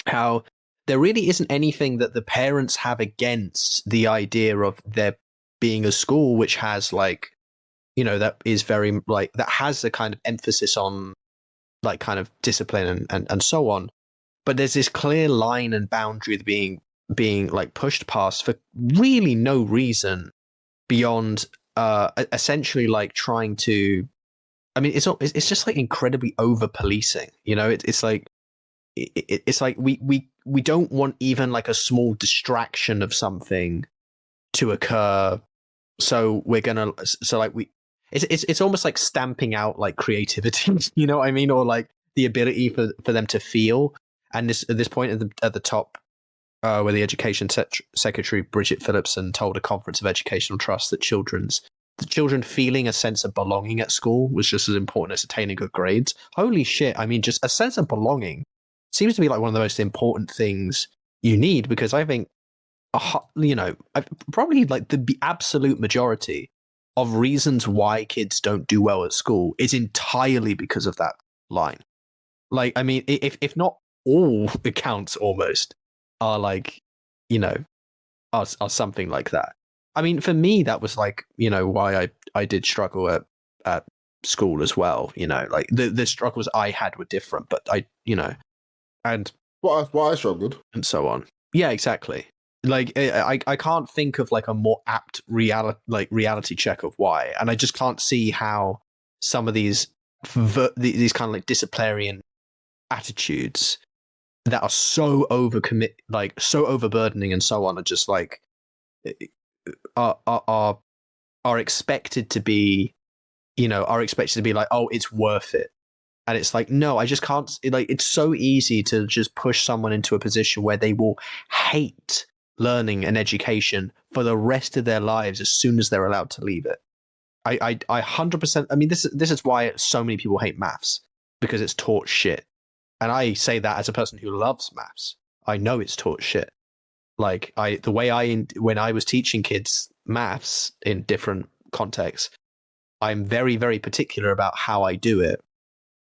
how there really isn't anything that the parents have against the idea of there being a school which has like, you know, that is very like that has a kind of emphasis on like kind of discipline and so on. But there's this clear line and boundary being like pushed past for really no reason beyond essentially like trying to, I mean, it's just like incredibly over policing, you know. It's like we don't want even like a small distraction of something to occur, so we're gonna it's almost like stamping out like creativity, you know what I mean, or like the ability for them to feel. And at this point at the top, where the Education Secretary Bridget Phillipson told a conference of educational trust that the children feeling a sense of belonging at school was just as important as attaining good grades. Holy shit! I mean, just a sense of belonging seems to be like one of the most important things you need, because I think, you know, probably like the absolute majority of reasons why kids don't do well at school is entirely because of that line. Like, I mean, if not all accounts almost are like, you know, are something like that. I mean, for me, that was like, you know, why I did struggle at school as well. You know, like the struggles I had were different, but I, you know, and why I struggled and so on. Yeah, exactly. Like I can't think of like a more apt reality check of why, and I just can't see how some of these kind of like disciplinarian attitudes that are so so overburdening and so on, are just like are expected to be, you know, are expected to be like, oh, it's worth it. And it's like, no, I just can't. Like, it's so easy to just push someone into a position where they will hate learning and education for the rest of their lives as soon as they're allowed to leave it. I 100%. I mean, this is why so many people hate maths, because it's taught shit. And I say that as a person who loves maths. I know it's taught shit. Like when I was teaching kids maths in different contexts, I'm very, very particular about how I do it,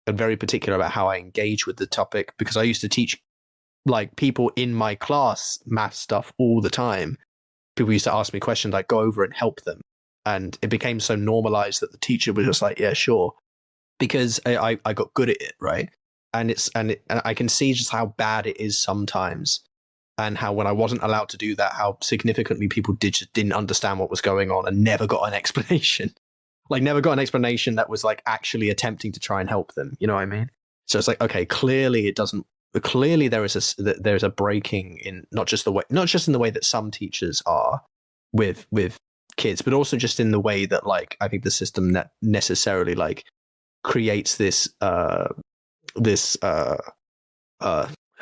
and very particular about how I engage with the topic, because I used to teach like people in my class math stuff all the time. People used to ask me questions, I'd go over and help them. And it became so normalized that the teacher was just like, yeah, sure. Because I got good at it, right? And I can see just how bad it is sometimes, and how when I wasn't allowed to do that, how significantly people didn't understand what was going on and never got an explanation. Like, never got an explanation that was like actually attempting to try and help them. You know what I mean? So it's like, okay, clearly it doesn't. Clearly there's a breaking in not just in the way that some teachers are with kids, but also just in the way that, like, I think the system that necessarily like creates this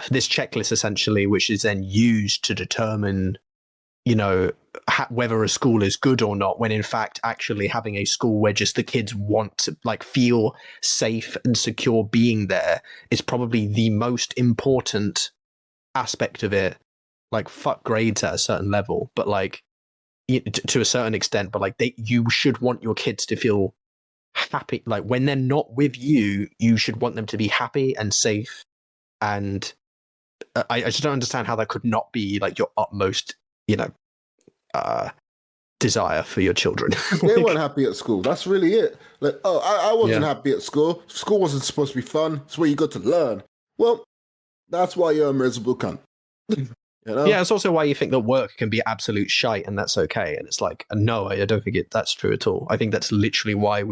checklist essentially, which is then used to determine, whether a school is good or not, when in fact actually having a school where just the kids want to like feel safe and secure being there is probably the most important aspect of it. Like, fuck grades at a certain level, but like to a certain extent, but like you should want your kids to feel happy. Like when they're not with you, you should want them to be happy and safe. And I just don't understand how that could not be like your utmost, desire for your children. They weren't happy at school. That's really it. Like, I wasn't happy at school. School wasn't supposed to be fun. It's where you got to learn. Well, that's why you're a miserable cunt. Yeah, it's also why you think that work can be absolute shite and that's okay. And it's like, no, I don't think that's true at all. I think that's literally why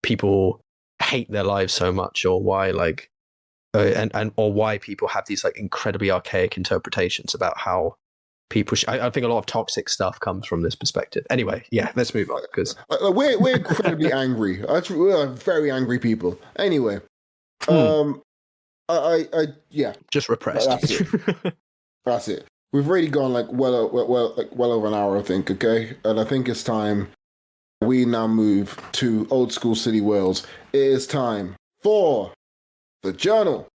people hate their lives so much, or why like, or why people have these like incredibly archaic interpretations about how people. I think a lot of toxic stuff comes from this perspective. Anyway, yeah, let's move on because we're incredibly angry. We're very angry people. Anyway, yeah, just repressed. That's it. We've already gone like well over an hour, I think. Okay, and I think it's time we now move to old school City Wales. It is time for the journal.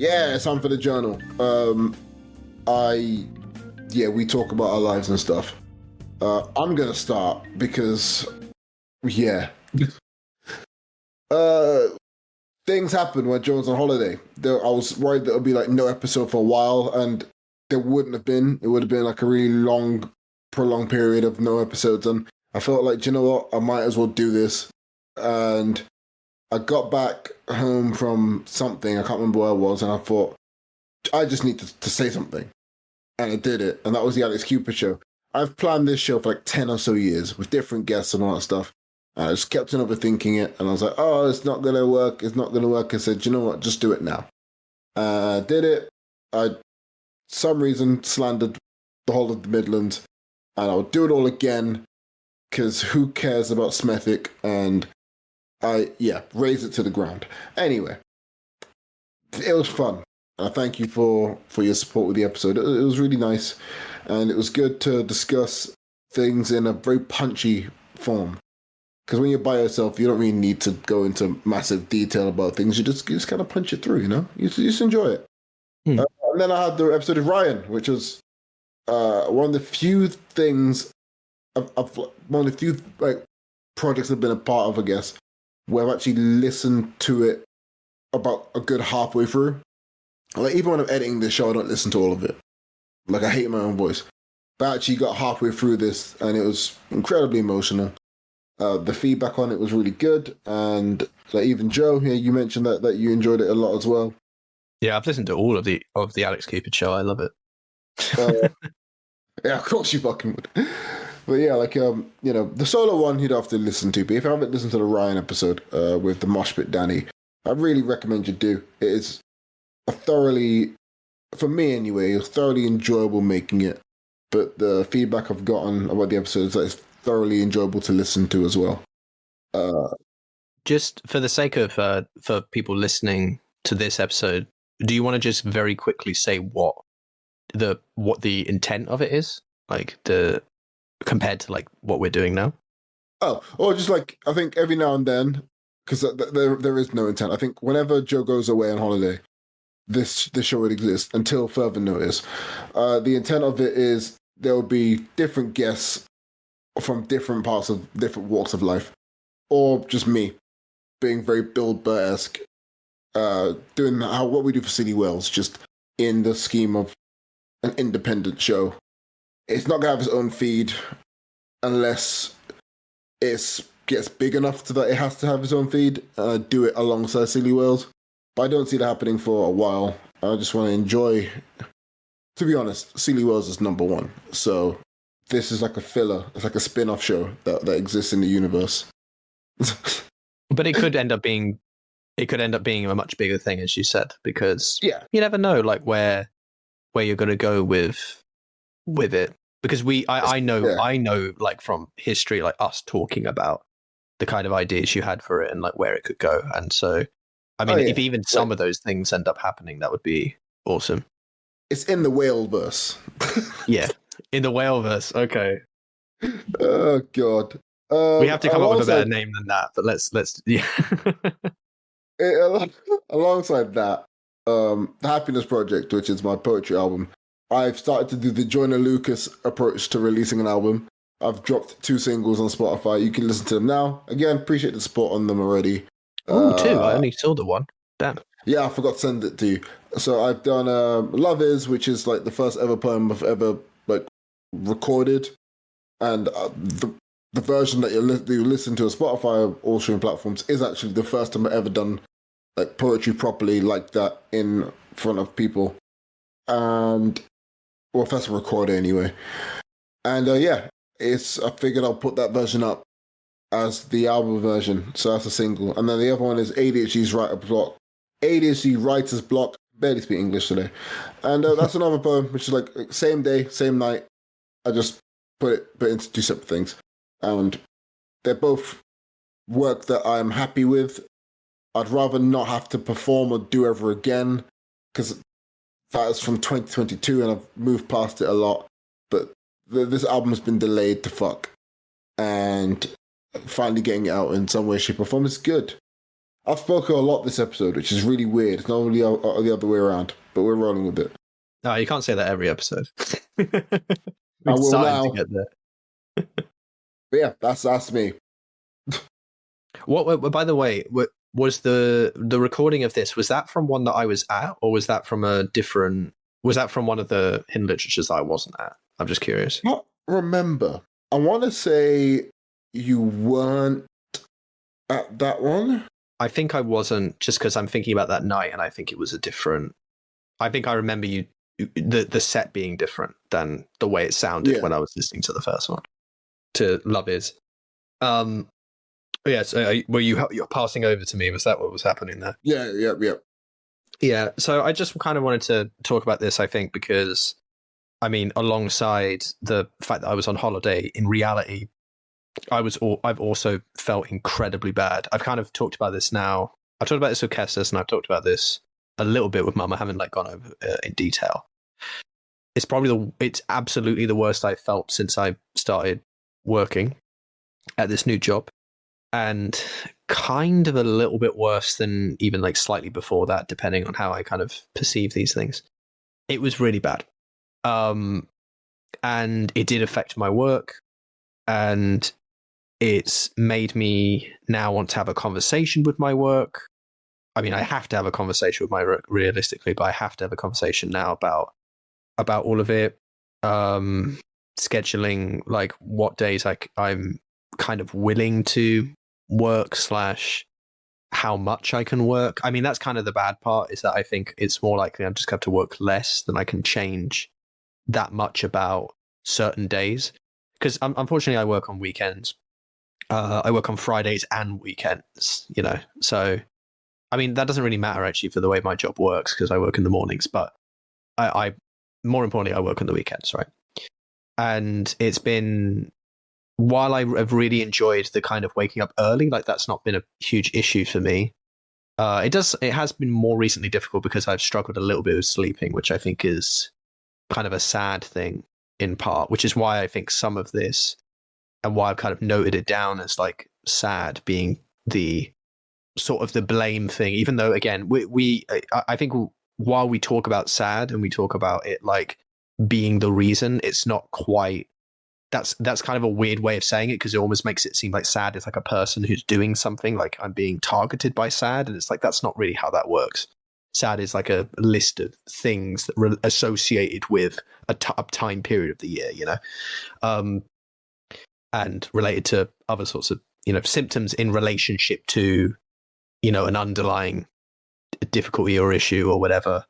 Yeah, it's time for the journal. We talk about our lives and stuff. I'm gonna start because, things happened when Joe was on holiday. I was worried that it would be like no episode for a while, and there wouldn't have been. It would have been like a really long, prolonged period of no episodes, and I felt like, do you know what? I might as well do this. And I got back home from something, I can't remember where I was, and I thought, I just need to say something. And I did it, and that was the Alex Cupid show. I've planned this show for like 10 or so years with different guests and all that stuff. And I just kept on overthinking it, and I was like, oh, it's not going to work, I said, you know what, just do it now. I did it. I, some reason, slandered the whole of the Midlands, and I'll do it all again, because who cares about Smethic, and raise it to the ground. Anyway, it was fun. I thank you for your support with the episode. It was really nice, and it was good to discuss things in a very punchy form. Because when you're by yourself, you don't really need to go into massive detail about things. You just kind of punch it through, You just enjoy it. And then I had the episode of Ryan, which was one of the few things, one of the few like projects I've been a part of, I guess, where I've actually listened to it about a good halfway through. Like, even when I'm editing this show, I don't listen to all of it. Like, I hate my own voice. But I actually got halfway through this, and it was incredibly emotional. The feedback on it was really good, and like, even Joe, you mentioned that you enjoyed it a lot as well. Yeah, I've listened to all of the Alex Cupid show. I love it. Yeah, of course you fucking would. But yeah, like, the solo one you'd have to listen to. But if you haven't listened to the Ryan episode with the Mosh Pit Danny, I really recommend you do. It is for me anyway, it was thoroughly enjoyable making it. But the feedback I've gotten about the episode is that it's thoroughly enjoyable to listen to as well. Just for the sake of for people listening to this episode, do you want to just very quickly say what the intent of it is, like compared to like what we're doing now? Oh, or just like, I think every now and then, because there is no intent. I think whenever Joe goes away on holiday, this show would exist until further notice. The intent of it is there will be different guests from different walks of life, or just me being very Bill Burr-esque, doing what we do for City Wales, just in the scheme of an independent show. It's not gonna have its own feed unless it gets big enough that it has to have its own feed. Do it alongside City Wales. But I don't see that happening for a while. I just want to enjoy. To be honest, Silly Wales is number one. So this is like a filler. It's like a spin-off show that exists in the universe. But it could end up being a much bigger thing, as you said, because Yeah. you never know, like where you're going to go with it. Because I know, like from history, like us talking about the kind of ideas you had for it and like where it could go. And so, I mean, if even some of those things end up happening, that would be awesome. It's in the whale verse. Yeah, in the whale verse. Okay, Oh God. we have to come up with a better name than that. But let's yeah. Alongside that, the Happiness Project, which is my poetry album, I've started to do the Joyner Lucas approach to releasing an album. I've dropped 2 singles on Spotify. You can listen to them now. Again, appreciate the support on them already. Oh, 2. I only saw the one. Damn. Yeah, I forgot to send it to you. So I've done Love Is, which is like the first ever poem I've ever like recorded. And the version that you listen to on Spotify or all streaming platforms is actually the first time I've ever done like poetry properly like that in front of people. And well, first recorded anyway. And yeah, I figured I'll put that version up as the album version. So that's a single. And then the other one is ADHD's Writer's Block. Barely speak English today. And that's another poem, which is like same day, same night. I just put it into 2 separate things. And they're both work that I'm happy with. I'd rather not have to perform or do ever again, because that is from 2022 and I've moved past it a lot. But this album has been delayed to fuck. And finally getting it out in some way, shape, or form is good. I've spoken a lot this episode, which is really weird. It's not really the other way around, but we're rolling with it. No, you can't say that every episode. I will now. To get there. But yeah, that's me. What? By the way, was the recording of this? Was that from one that I was at, or was that from a different? Was that from one of the hidden literatures that I wasn't at? I'm just curious. I don't remember. I want to say you weren't at that one. I think I wasn't, just because I'm thinking about that night, and I think it was a different. I think I remember the set being different than the way it sounded when I was listening to the first one, to Love Is. Yeah, so you're passing over to me? Was that what was happening there? Yeah. So I just kind of wanted to talk about this, I think, because I mean, alongside the fact that I was on holiday, in reality, I've also felt incredibly bad. I've kind of talked about this now. I've talked about this with Kestis, and I've talked about this a little bit with Mum. I haven't like gone over in detail. It's absolutely the worst I've felt since I started working at this new job, and kind of a little bit worse than even like slightly before that, depending on how I kind of perceive these things. It was really bad. And it did affect my work, and it's made me now want to have a conversation with my work. I mean, I have to have a conversation with my work realistically, but I have to have a conversation now about all of it. Scheduling, like what days I'm kind of willing to work / how much I can work. I mean, that's kind of the bad part, is that I think it's more likely I'm just going to have to work less than I can change that much about certain days. Because unfortunately I work on weekends. I work on Fridays and weekends, so I mean, that doesn't really matter actually for the way my job works, because I work in the mornings, but I more importantly, I work on the weekends, right? And it's been, while I have really enjoyed the kind of waking up early, like that's not been a huge issue for me. It has been more recently difficult because I've struggled a little bit with sleeping, which I think is kind of a sad thing in part, which is why I think some of this, and why I've kind of noted it down as like sad, being the sort of the blame thing, even though again, I think while we talk about sad and we talk about it like being the reason, it's not quite, that's kind of a weird way of saying it, because it almost makes it seem like sad is like a person who's doing something, like I'm being targeted by sad, and it's like that's not really how that works. Sad is like a list of things that are associated with a time period of the year, and related to other sorts of symptoms in relationship to an underlying difficulty or issue or whatever,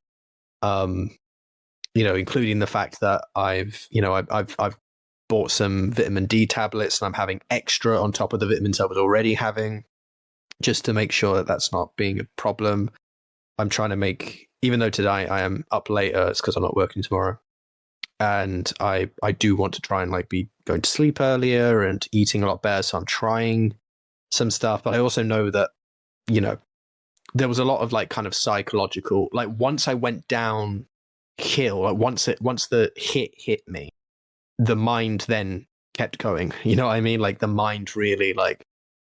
including the fact that I've bought some vitamin D tablets, and I'm having extra on top of the vitamins I was already having. just to make sure that that's not being a problem. I'm trying to make, even though today I am up later, it's because I'm not working tomorrow. And I do want to try and like be going to sleep earlier and eating a lot better. So I'm trying some stuff, but I also know that, you know, there was a lot of like kind of psychological, like once I went downhill, like once the hit me, the mind then kept going. You know what I mean? Like the mind really like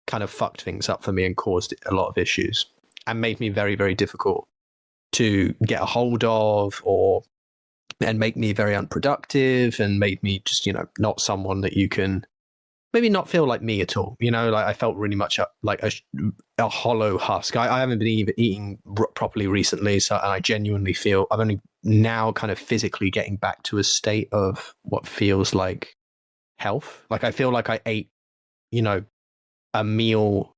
kind of fucked things up for me and caused a lot of issues and made me very, very difficult to get a hold of and make me very unproductive and made me just, you know, not someone that you can maybe not feel like me at all. You know, like I felt really much like a hollow husk. I haven't been even eating properly recently. So and I genuinely feel I'm only now kind of physically getting back to a state of what feels like health. Like I feel like I ate, you know, a meal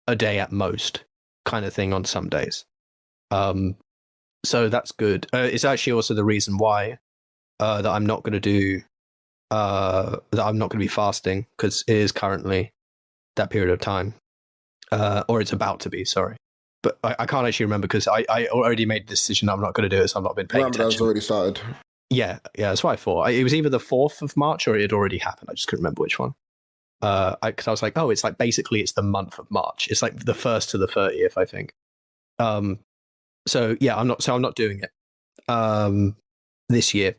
a day at most kind of thing on some days. So that's good. It's actually also the reason why that I'm not going to do that I'm not going to be fasting, because it is currently that period of time, or it's about to be. Sorry, but I can't actually remember because I already made the decision I'm not going to do it, so I've not been paying attention. Ramadan's already started. Yeah, that's what I thought. It was either the 4th of March or it had already happened. I just couldn't remember which one. Because I was like, oh, it's like basically it's the month of March. It's like the 1st to the 30th, I think. So yeah, I'm not doing it this year,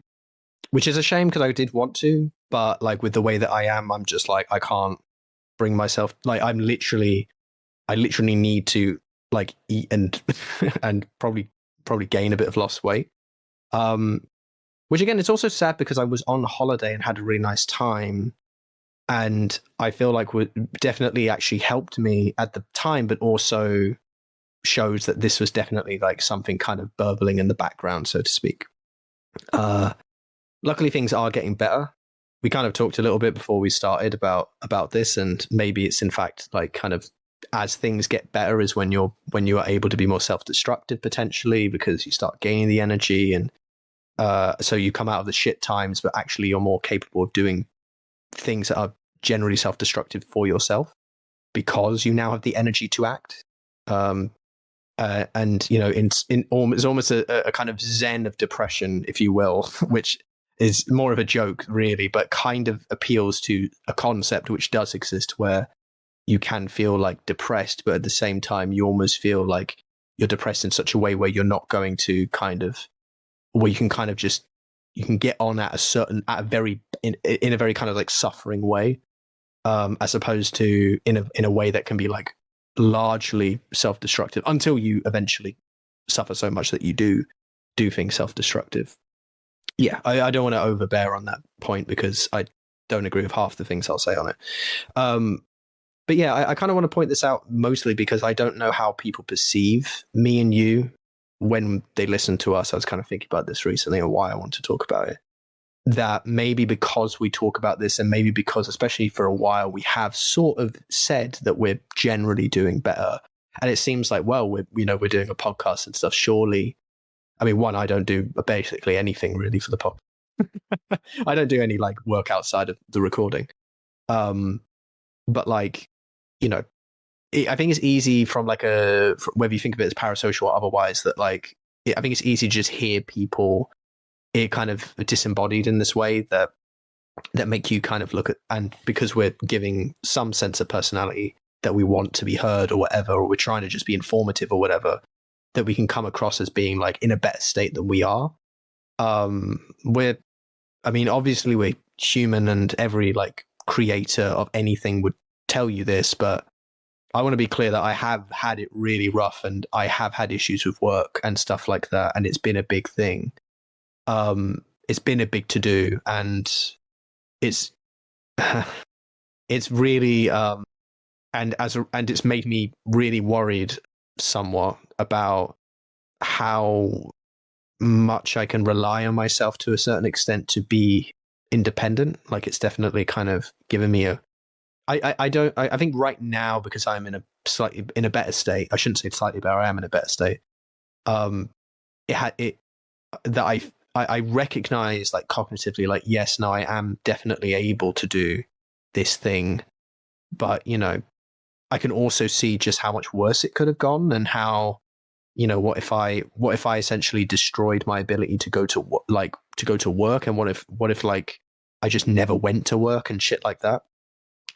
which is a shame because I did want to, but like with the way that I am, I'm just like I can't bring myself. Like I literally need to like eat and and probably gain a bit of lost weight. Which again, it's also sad because I was on holiday and had a really nice time, and I feel like would definitely actually helped me at the time, but also shows that this was definitely like something kind of burbling in the background, so to speak. Luckily, things are getting better. We kind of talked a little bit before we started about this, and maybe it's in fact like kind of as things get better is when you are able to be more self-destructive potentially, because you start gaining the energy, and so you come out of the shit times, but actually you're more capable of doing things that are generally self-destructive for yourself because you now have the energy to act. And you know, it's almost a kind of zen of depression, if you will, which is more of a joke, really, but kind of appeals to a concept which does exist, where you can feel like depressed, but at the same time, you almost feel like you're depressed in such a way where you're not going to where you can kind of just you can get on in a very kind of like suffering way, as opposed to in a way that can be like largely self-destructive until you eventually suffer so much that you do things self-destructive. Yeah, I don't want to overbear on that point because I don't agree with half the things I'll say on it. But yeah, I kind of want to point this out mostly because I don't know how people perceive me and you when they listen to us. I was kind of thinking about this recently and why I want to talk about it. That maybe because we talk about this, and maybe because, especially for a while, we have sort of said that we're generally doing better. And it seems like, well, we're doing a podcast and stuff. Surely, I mean, one, I don't do basically anything really for the podcast. I don't do any like work outside of the recording. But like, you know, I think it's easy from like whether you think of it as parasocial or otherwise, that like, I think it's easy to just hear people kind of disembodied in this way that make you kind of look at, and because we're giving some sense of personality that we want to be heard or whatever, or we're trying to just be informative or whatever, that we can come across as being like in a better state than we are. Obviously we're human, and every like creator of anything would tell you this, but I want to be clear that I have had it really rough, and I have had issues with work and stuff like that, and it's been a big thing. It's been a big to do, and it's it's really and it's made me really worried somewhat about how much I can rely on myself to a certain extent to be independent. Like it's definitely kind of given me I think right now, because I'm in a better state, I shouldn't say slightly better, I am in a better state. I recognize like cognitively, like, yes, no, I am definitely able to do this thing, but you know, I can also see just how much worse it could have gone, and how, what if I essentially destroyed my ability to go to work, and what if like I just never went to work and shit like that.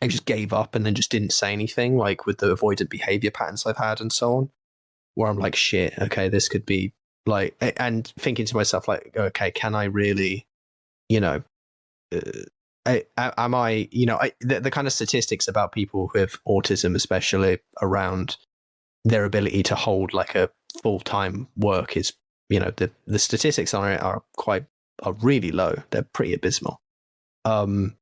I just gave up and then just didn't say anything, like with the avoidant behavior patterns I've had and so on, where I'm like, shit, okay, this could be like, and thinking to myself like, okay, can I really, am I, the kind of statistics about people who have autism, especially around their ability to hold like a full-time work, is, the statistics on it are really low. They're pretty abysmal. And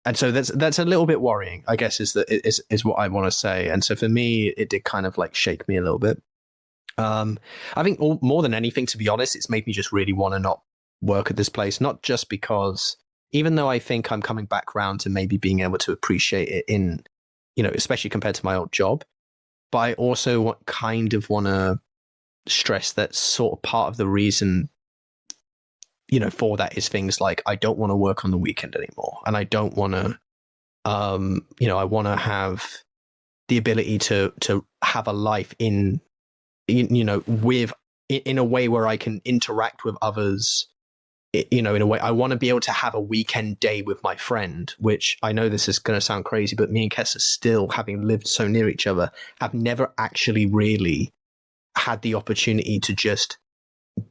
and so that's a little bit worrying, I guess, is what I want to say. And so for me, it did kind of like shake me a little bit. I think more than anything, to be honest, it's made me just really want to not work at this place. Not just because, even though I think I'm coming back around to maybe being able to appreciate it in, especially compared to my old job, but I also kind of want to stress that sort of part of the reason, for that is things like, I don't want to work on the weekend anymore. And I don't want to, I want to have the ability to have a life in a way where I can interact with others, in a way. I want to be able to have a weekend day with my friend, which I know this is going to sound crazy, but me and Kessa, still having lived so near each other, have never actually really had the opportunity to just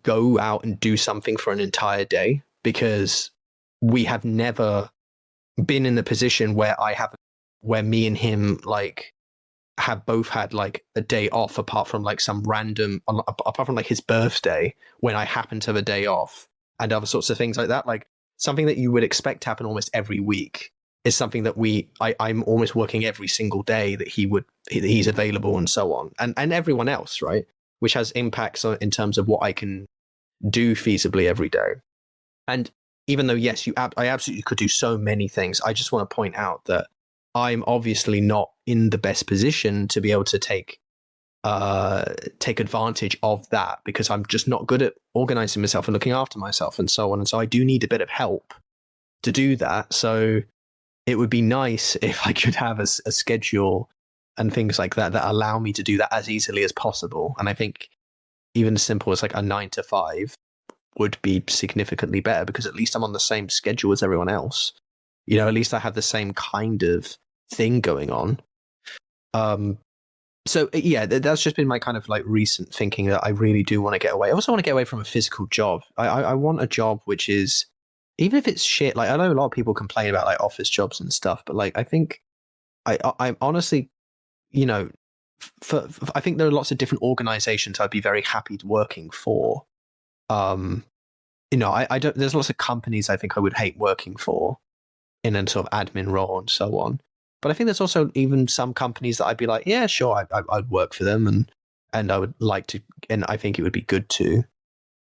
go out and do something for an entire day, because we have never been in the position where me and him like have both had like a day off, apart from like apart from like his birthday, when I happen to have a day off, and other sorts of things like that. Like something that you would expect to happen almost every week is something that I'm almost working every single day that he's available, and so on, and everyone else, right? Which has impacts in terms of what I can do feasibly every day. And even though, yes, I absolutely could do so many things, I just want to point out that I'm obviously not in the best position to be able to take advantage of that, because I'm just not good at organizing myself and looking after myself and so on. And so I do need a bit of help to do that. So it would be nice if I could have a schedule and things like that allow me to do that as easily as possible. And I think even as simple as like a 9 to 5 would be significantly better, because at least I'm on the same schedule as everyone else. At least I have the same kind of thing going on. So yeah, that's just been my kind of like recent thinking, that I really do want to get away. I also want to get away from a physical job. I want a job which is, even if it's shit, like I know a lot of people complain about like office jobs and stuff, but like I think I honestly, I think there are lots of different organizations I'd be very happy working for. I don't, there's lots of companies I think I would hate working for in a sort of admin role and so on. But I think there's also even some companies that I'd be like, yeah, sure, I'd work for them, and I would like to, and I think it would be good to,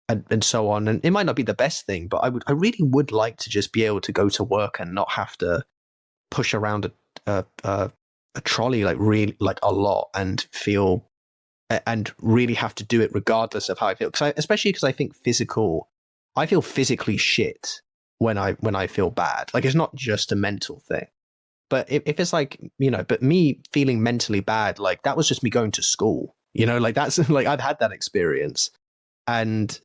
and so on. And it might not be the best thing, but I really would like to just be able to go to work and not have to push around a trolley like really like a lot, and really have to do it regardless of how I feel. Especially because I feel physically shit when I feel bad. Like it's not just a mental thing. But if it's like, but me feeling mentally bad, like that was just me going to school, like that's like I've had that experience. And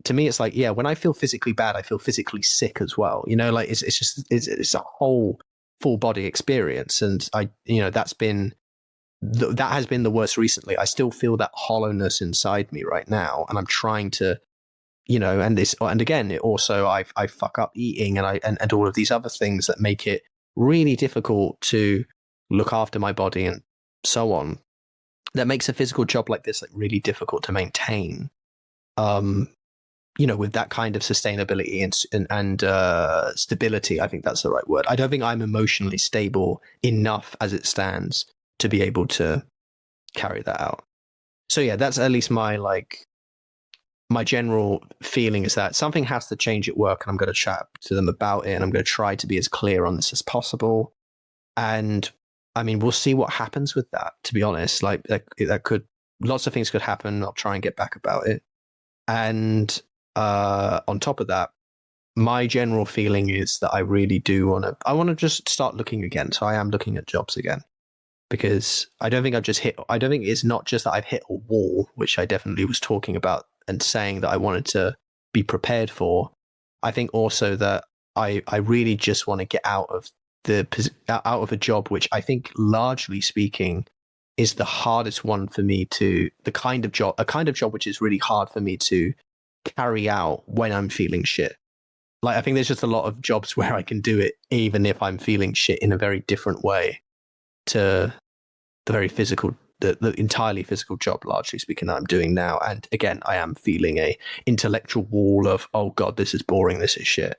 to me, it's like, yeah, when I feel physically bad, I feel physically sick as well. Like it's a whole full body experience. And that has been the worst recently. I still feel that hollowness inside me right now. And I'm trying to, and again, it also, I fuck up eating and all of these other things that make it really difficult to look after my body and so on. That makes a physical job like this like really difficult to maintain. With that kind of sustainability and stability, I think that's the right word. I don't think I'm emotionally stable enough as it stands to be able to carry that out. So yeah, that's at least my general feeling, is that something has to change at work, and I'm going to chat to them about it, and I'm going to try to be as clear on this as possible. And I mean, we'll see what happens with that, to be honest. Like that could, lots of things could happen. I'll try and get back about it. And on top of that, my general feeling is that I really do I want to just start looking again. So I am looking at jobs again, because I don't think I don't think it's not just that I've hit a wall, which I definitely was talking about and saying that I wanted to be prepared for. I think also that I really just want to get out of a job, which I think, largely speaking, is the hardest one for me to, a kind of job which is really hard for me to carry out when I'm feeling shit. Like, I think there's just a lot of jobs where I can do it even if I'm feeling shit, in a very different way to the very physical, the entirely physical job, largely speaking, that I'm doing now. And again, I am feeling a intellectual wall of, oh God, this is boring, this is shit.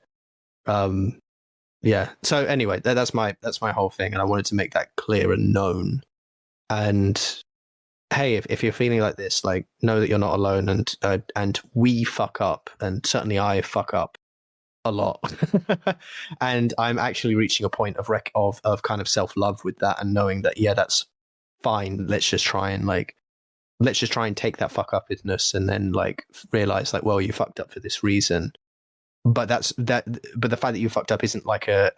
Yeah. So anyway, that's my whole thing, and I wanted to make that clear and known. And hey, if you're feeling like this, like, know that you're not alone, and we fuck up, and certainly I fuck up a lot. And I'm actually reaching a point of kind of self-love with that, and knowing that, yeah, that's fine. Let's just try and take that fuck upness and then like realize, like, well, you fucked up for this reason. But but the fact that you fucked up isn't like a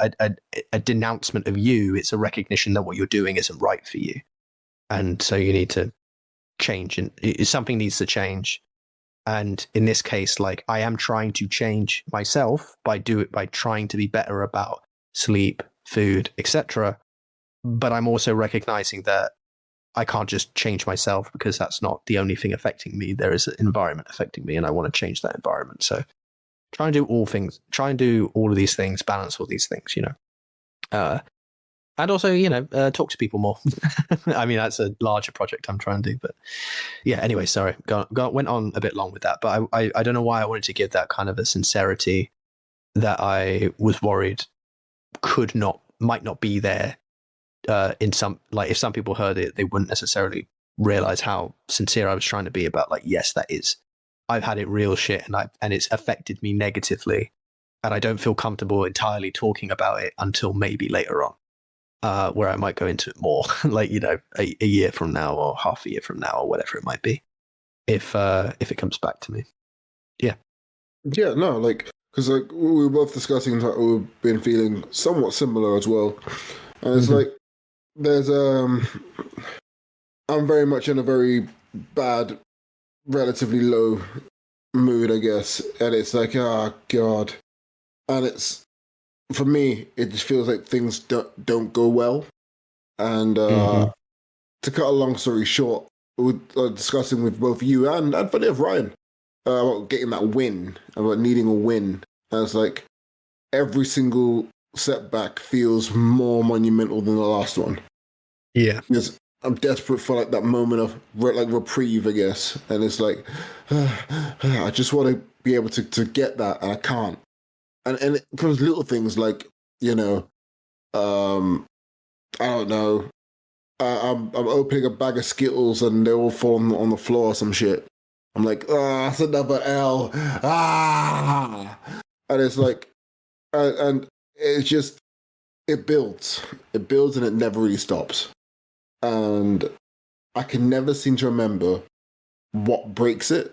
denouncement of you. It's a recognition that what you're doing isn't right for you. And so you need to change, and something needs to change. And in this case, like, I am trying to change myself by trying to be better about sleep, food, etc. But I'm also recognizing that I can't just change myself, because that's not the only thing affecting me. There is an environment affecting me, and I want to change that environment. So try and do all of these things, balance all these things, and also, talk to people more. I mean, that's a larger project I'm trying to do, but yeah, anyway, sorry, went on a bit long with that, but I don't know why I wanted to give that kind of a sincerity that I was worried might not be there. In some, like, if some people heard it, they wouldn't necessarily realize how sincere I was trying to be about, like, yes, I've had it real shit, and it's affected me negatively, and I don't feel comfortable entirely talking about it until maybe later on, where I might go into it more, like, a year from now, or half a year from now, or whatever it might be, if it comes back to me. Yeah. Yeah, no, like, because like we were both discussing that we've been feeling somewhat similar as well, and it's like there's I'm very much in a very bad, relatively low mood, I guess, and it's like, oh God, and it's, for me, it just feels like things don't go well, and to cut a long story short, we were discussing with both you and funny of Ryan about getting that win, about needing a win, and it's like every single setback feels more monumental than the last one. Yeah. Because I'm desperate for like that moment of like reprieve, I guess. And it's like, I just want to be able to get that, and I can't. And it comes little things like, I don't know. I'm opening a bag of Skittles and they're all falling on the floor or some shit. I'm like, that's another L. And it's like, and it's just, it builds. It builds and it never really stops. And I can never seem to remember what breaks it.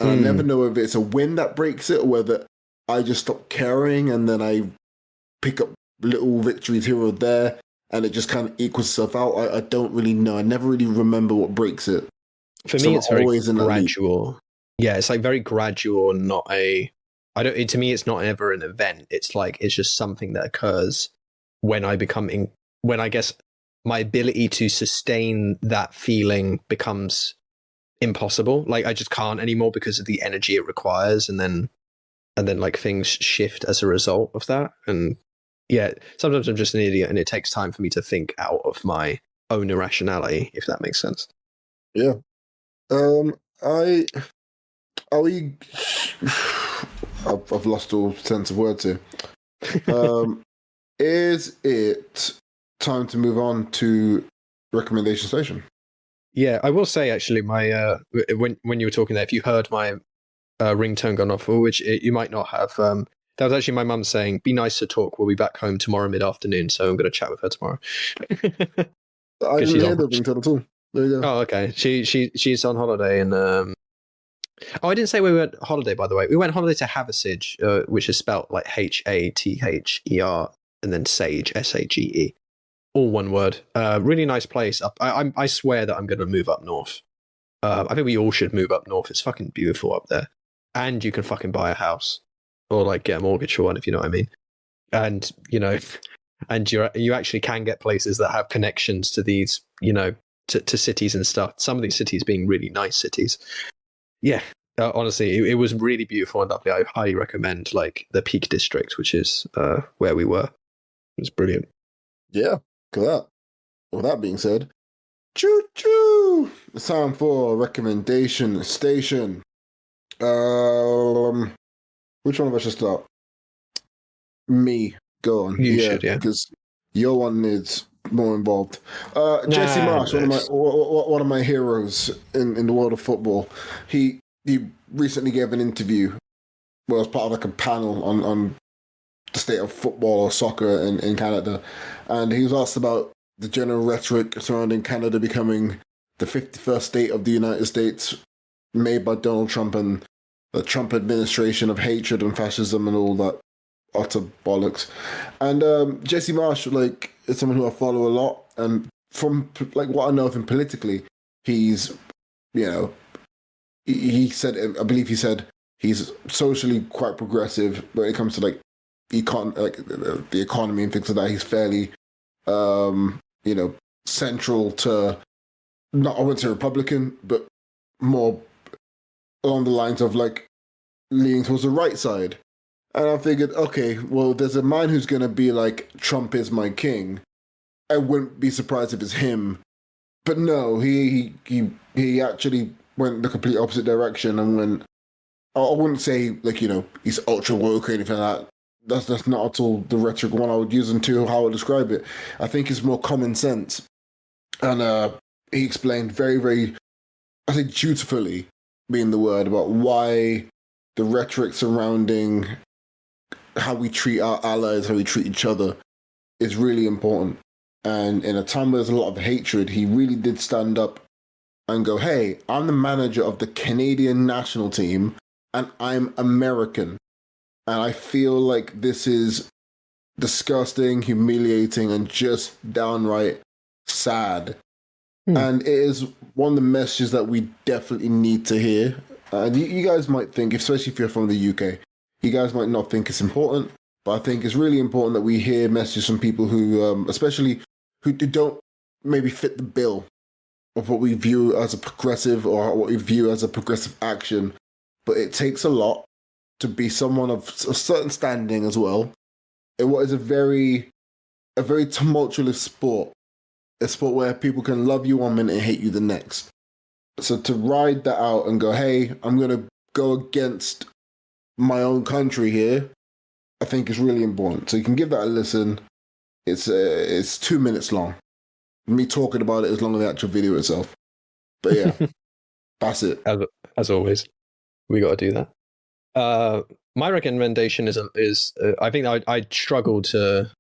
And I never know if it's a win that breaks it, or whether I just stop caring and then I pick up little victories here or there and it just kind of equals itself out. I don't really know. I never really remember what breaks it. For me, it's very gradual. Yeah, it's like very gradual, not to me, it's not ever an event. It's like, it's just something that occurs when I guess my ability to sustain that feeling becomes impossible. Like, I just can't anymore because of the energy it requires. And then like things shift as a result of that. And yeah, sometimes I'm just an idiot, and it takes time for me to think out of my own irrationality, if that makes sense. Yeah. I've lost all sense of words here. Is it time to move on to recommendation station? Yeah, I will say, actually, my when you were talking there, if you heard my ringtone gone off, which you might not have, that was actually my mum saying, "Be nice to talk. We'll be back home tomorrow mid-afternoon, so I'm going to chat with her tomorrow." I didn't hear the ringtone at all. There you go. Oh, okay. She's on holiday in Oh, I didn't say we went holiday, by the way. We went holiday to Haversidge, which is spelt like Hather and then Sage, Sage. All one word. Really nice place. I swear that I'm going to move up north. I think we all should move up north. It's fucking beautiful up there. And you can fucking buy a house or like get a mortgage for one, if you know what I mean. And, and you actually can get places that have connections to these, to cities and stuff. Some of these cities being really nice cities. Yeah, honestly, it was really beautiful and lovely. I highly recommend like the Peak District, which is where we were. It was brilliant. Yeah, look at that. With that being said, choo choo! It's time for recommendation station. Which one of us should start? Me. Go on. You should, yeah. Because your one is more involved. Jesse Marsh, one of my heroes in the world of football. He recently gave an interview where it was part of like a panel on the state of football or soccer in Canada, and he was asked about the general rhetoric surrounding Canada becoming the 51st state of the United States, made by Donald Trump and the Trump administration of hatred and fascism and all that utter bollocks. And Jesse Marsh, like, is someone who I follow a lot, and from like what I know of him politically, he's, he said, I believe he said he's socially quite progressive when it comes to like the economy and things like that. He's fairly, central to, not, I wouldn't say Republican, but more along the lines of like leaning towards the right side. And I figured, okay, well, there's a man who's going to be like, Trump is my king. I wouldn't be surprised if it's him. But no, he actually went the complete opposite direction and went, I wouldn't say like, he's ultra woke or anything like that. That's not at all the rhetoric one I would use into how I would describe it. I think it's more common sense. And he explained very, very, I think dutifully, being the word, about why the rhetoric surrounding how we treat our allies, how we treat each other, is really important. And in a time where there's a lot of hatred, he really did stand up and go, hey, I'm the manager of the Canadian national team and I'm American. And I feel like this is disgusting, humiliating, and just downright sad. And it is one of the messages that we definitely need to hear. And you guys might think, especially if you're from the UK, you guys might not think it's important, but I think it's really important that we hear messages from people who, especially who don't maybe fit the bill of what we view as a progressive or what we view as a progressive action. But it takes a lot to be someone of a certain standing as well in what is a very tumultuous sport. A sport where people can love you one minute and hate you the next. So to ride that out and go, hey, I'm going to go against my own country here, I think is really important. So you can give that a listen. It's 2 minutes long. Me talking about it is longer than the actual video itself. But yeah, that's it. As always, we got to do that. My recommendation is I think I struggle to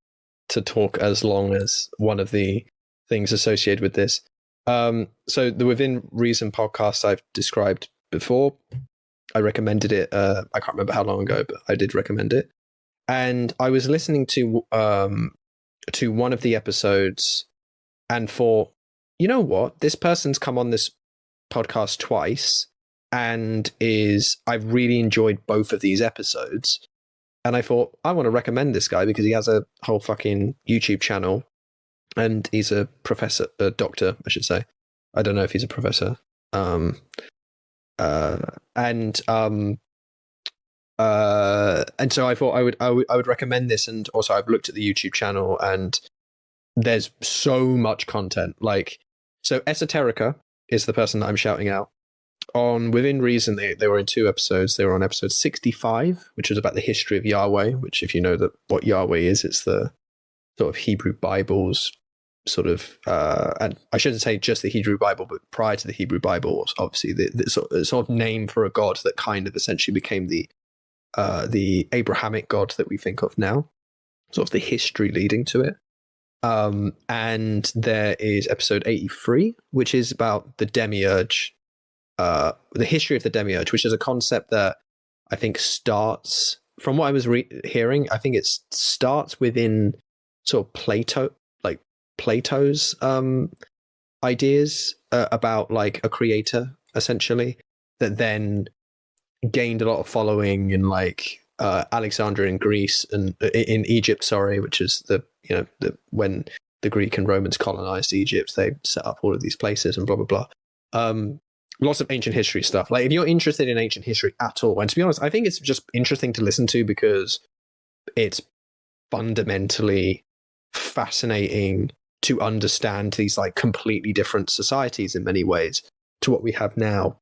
talk as long as one of the things associated with this. So the Within Reason podcast I've described before, I recommended it. I can't remember how long ago, but I did recommend it. And I was listening to one of the episodes and thought, you know what? This person's come on this podcast twice and I've really enjoyed both of these episodes. And I thought, I want to recommend this guy because he has a whole fucking YouTube channel and he's a professor, a doctor, I should say. I don't know if he's a professor. And so I thought I would recommend this. And also I've looked at the YouTube channel and there's so much content. Like, so Esoterica is the person that I'm shouting out. On Within Reason, they were in 2 episodes. They were on episode 65, which was about the history of Yahweh, which if you know what Yahweh is, it's the sort of Hebrew Bible's sort of, and I shouldn't say just the Hebrew Bible, but prior to the Hebrew Bible was obviously the sort of name for a god that kind of essentially became the Abrahamic god that we think of now, sort of the history leading to it. And there is episode 83, which is about the demiurge, the history of the demiurge, which is a concept that I think starts from what I was hearing. I think it starts within sort of Plato's ideas about like a creator, essentially, that then gained a lot of following in like Alexandria in Greece and in Egypt, which is when the Greek and Romans colonized Egypt, they set up all of these places and blah blah blah. Lots of ancient history stuff. Like if you're interested in ancient history at all, and to be honest, I think it's just interesting to listen to because it's fundamentally fascinating to understand these like completely different societies in many ways to what we have now.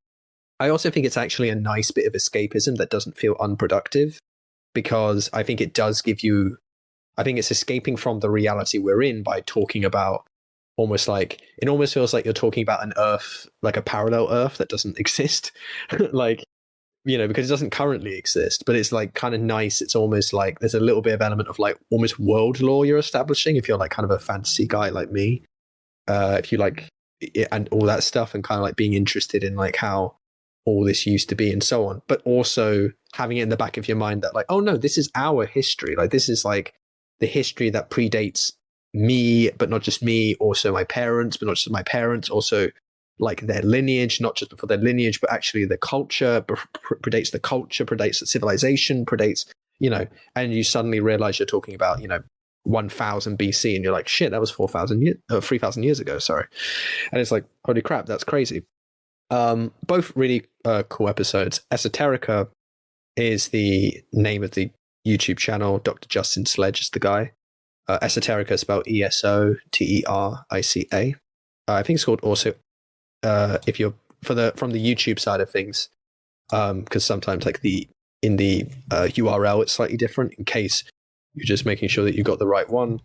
I also think it's actually a nice bit of escapism that doesn't feel unproductive, because I think it does give you, I think it's escaping from the reality we're in by talking about it almost feels like you're talking about an Earth, like a parallel Earth that doesn't exist. Like, because it doesn't currently exist, but it's like kind of nice. It's almost like there's a little bit of element of like almost world law you're establishing if you're like kind of a fantasy guy like me. If you like it and all that stuff, and kind of like being interested in like how all this used to be and so on, but also having it in the back of your mind that like, oh no, this is our history. Like this is like the history that predates me, but not just me, also my parents, but not just my parents, also like their lineage, not just before their lineage, but actually the culture predates the culture, predates the civilization, predates, and you suddenly realize you're talking about, 1000 BC, and you're like, shit, that was 3,000 years ago. Sorry. And it's like, holy crap, that's crazy. Both really cool episodes. Esoterica is the name of the YouTube channel. Dr. Justin Sledge is the guy. Esoterica is spelled ESOTERICA. I think it's called also, if you're from the YouTube side of things, because sometimes like in the URL it's slightly different, in case you're just making sure that you got the right one.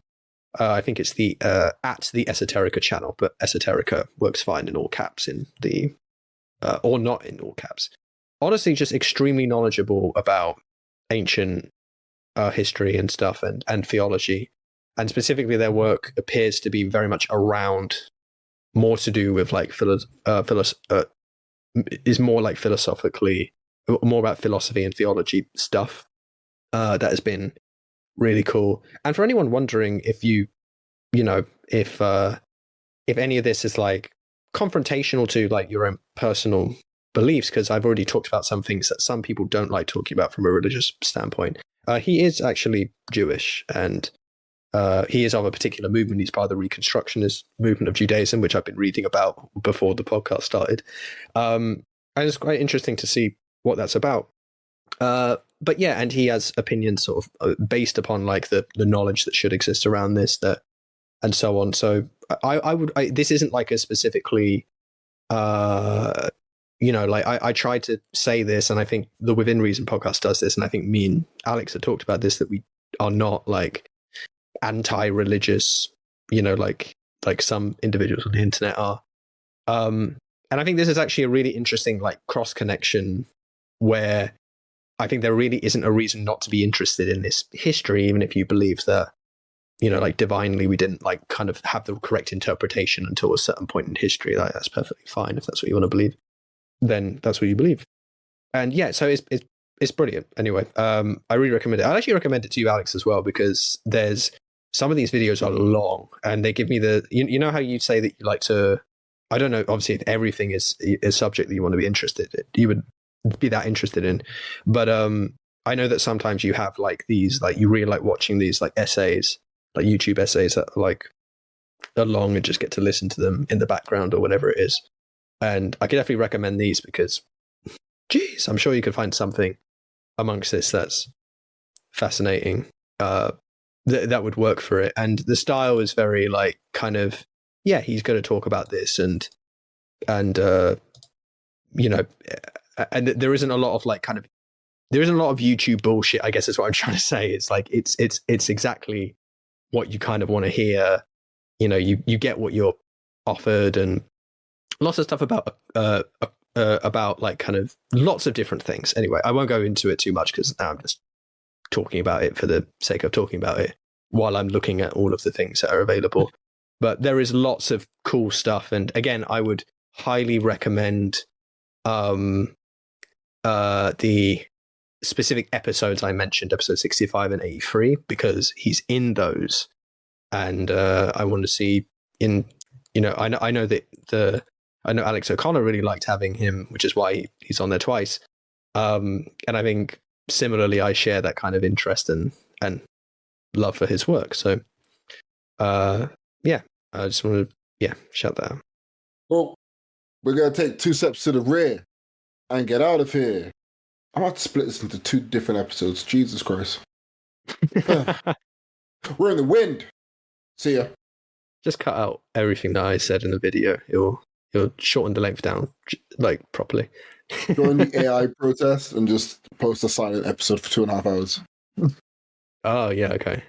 I think it's the at the Esoterica channel, but Esoterica works fine in all caps in the or not in all caps. Honestly, just extremely knowledgeable about ancient history and stuff and theology. And specifically, their work appears to be very much around, more to do with like is more like philosophically, more about philosophy and theology stuff. That has been really cool. And for anyone wondering if if any of this is like confrontational to like your own personal beliefs, because I've already talked about some things that some people don't like talking about from a religious standpoint. He is actually Jewish, and he is of a particular movement. He's part of the Reconstructionist movement of Judaism, which I've been reading about before the podcast started. And it's quite interesting to see what that's about. But yeah, and he has opinions sort of based upon like the knowledge that should exist around this, and so on. So this isn't like a specifically, I tried to say this, and I think the Within Reason podcast does this, and I think me and Alex have talked about this, that we are not like anti-religious, like some individuals on the internet are. And I think this is actually a really interesting like cross connection, where I think there really isn't a reason not to be interested in this history, even if you believe that, like divinely we didn't like kind of have the correct interpretation until a certain point in history. Like that's perfectly fine. If that's what you want to believe, then that's what you believe. And yeah, so it's brilliant. Anyway, I really recommend it. I'd actually recommend it to you, Alex, as well, because there's some of these videos are long, and they give me you know how you say that you like to, I don't know, obviously if everything is a subject that you want to be interested in, you would be that interested in, but I know that sometimes you have like these, like you really like watching these like essays, like YouTube essays that are long and just get to listen to them in the background or whatever it is. And I could definitely recommend these because, geez, I'm sure you could find something amongst this that's fascinating. That would work for it. And the style is very like kind of, yeah, he's going to talk about this and there isn't a lot of like kind of, there isn't a lot of YouTube bullshit, I guess is what I'm trying to say. It's like, it's exactly what you kind of want to hear. You get what you're offered, and lots of stuff about like kind of lots of different things. Anyway, I won't go into it too much because now I'm just talking about it for the sake of talking about it while I'm looking at all of the things that are available. But there is lots of cool stuff. And again, I would highly recommend the specific episodes I mentioned, episode 65 and 83, because he's in those, and I want to see in, I know Alex O'Connor really liked having him, which is why he's on there twice. And I think similarly, I share that kind of interest and love for his work. So, I just want to shout that out. Well, we're going to take 2 steps to the rear and get out of here. I'm about to split this into 2 different episodes. Jesus Christ. We're in the wind. See ya. Just cut out everything that I said in the video. You'll shorten the length down, like, properly. Join the AI protest and just post a silent episode for 2.5 hours. Oh, yeah, okay.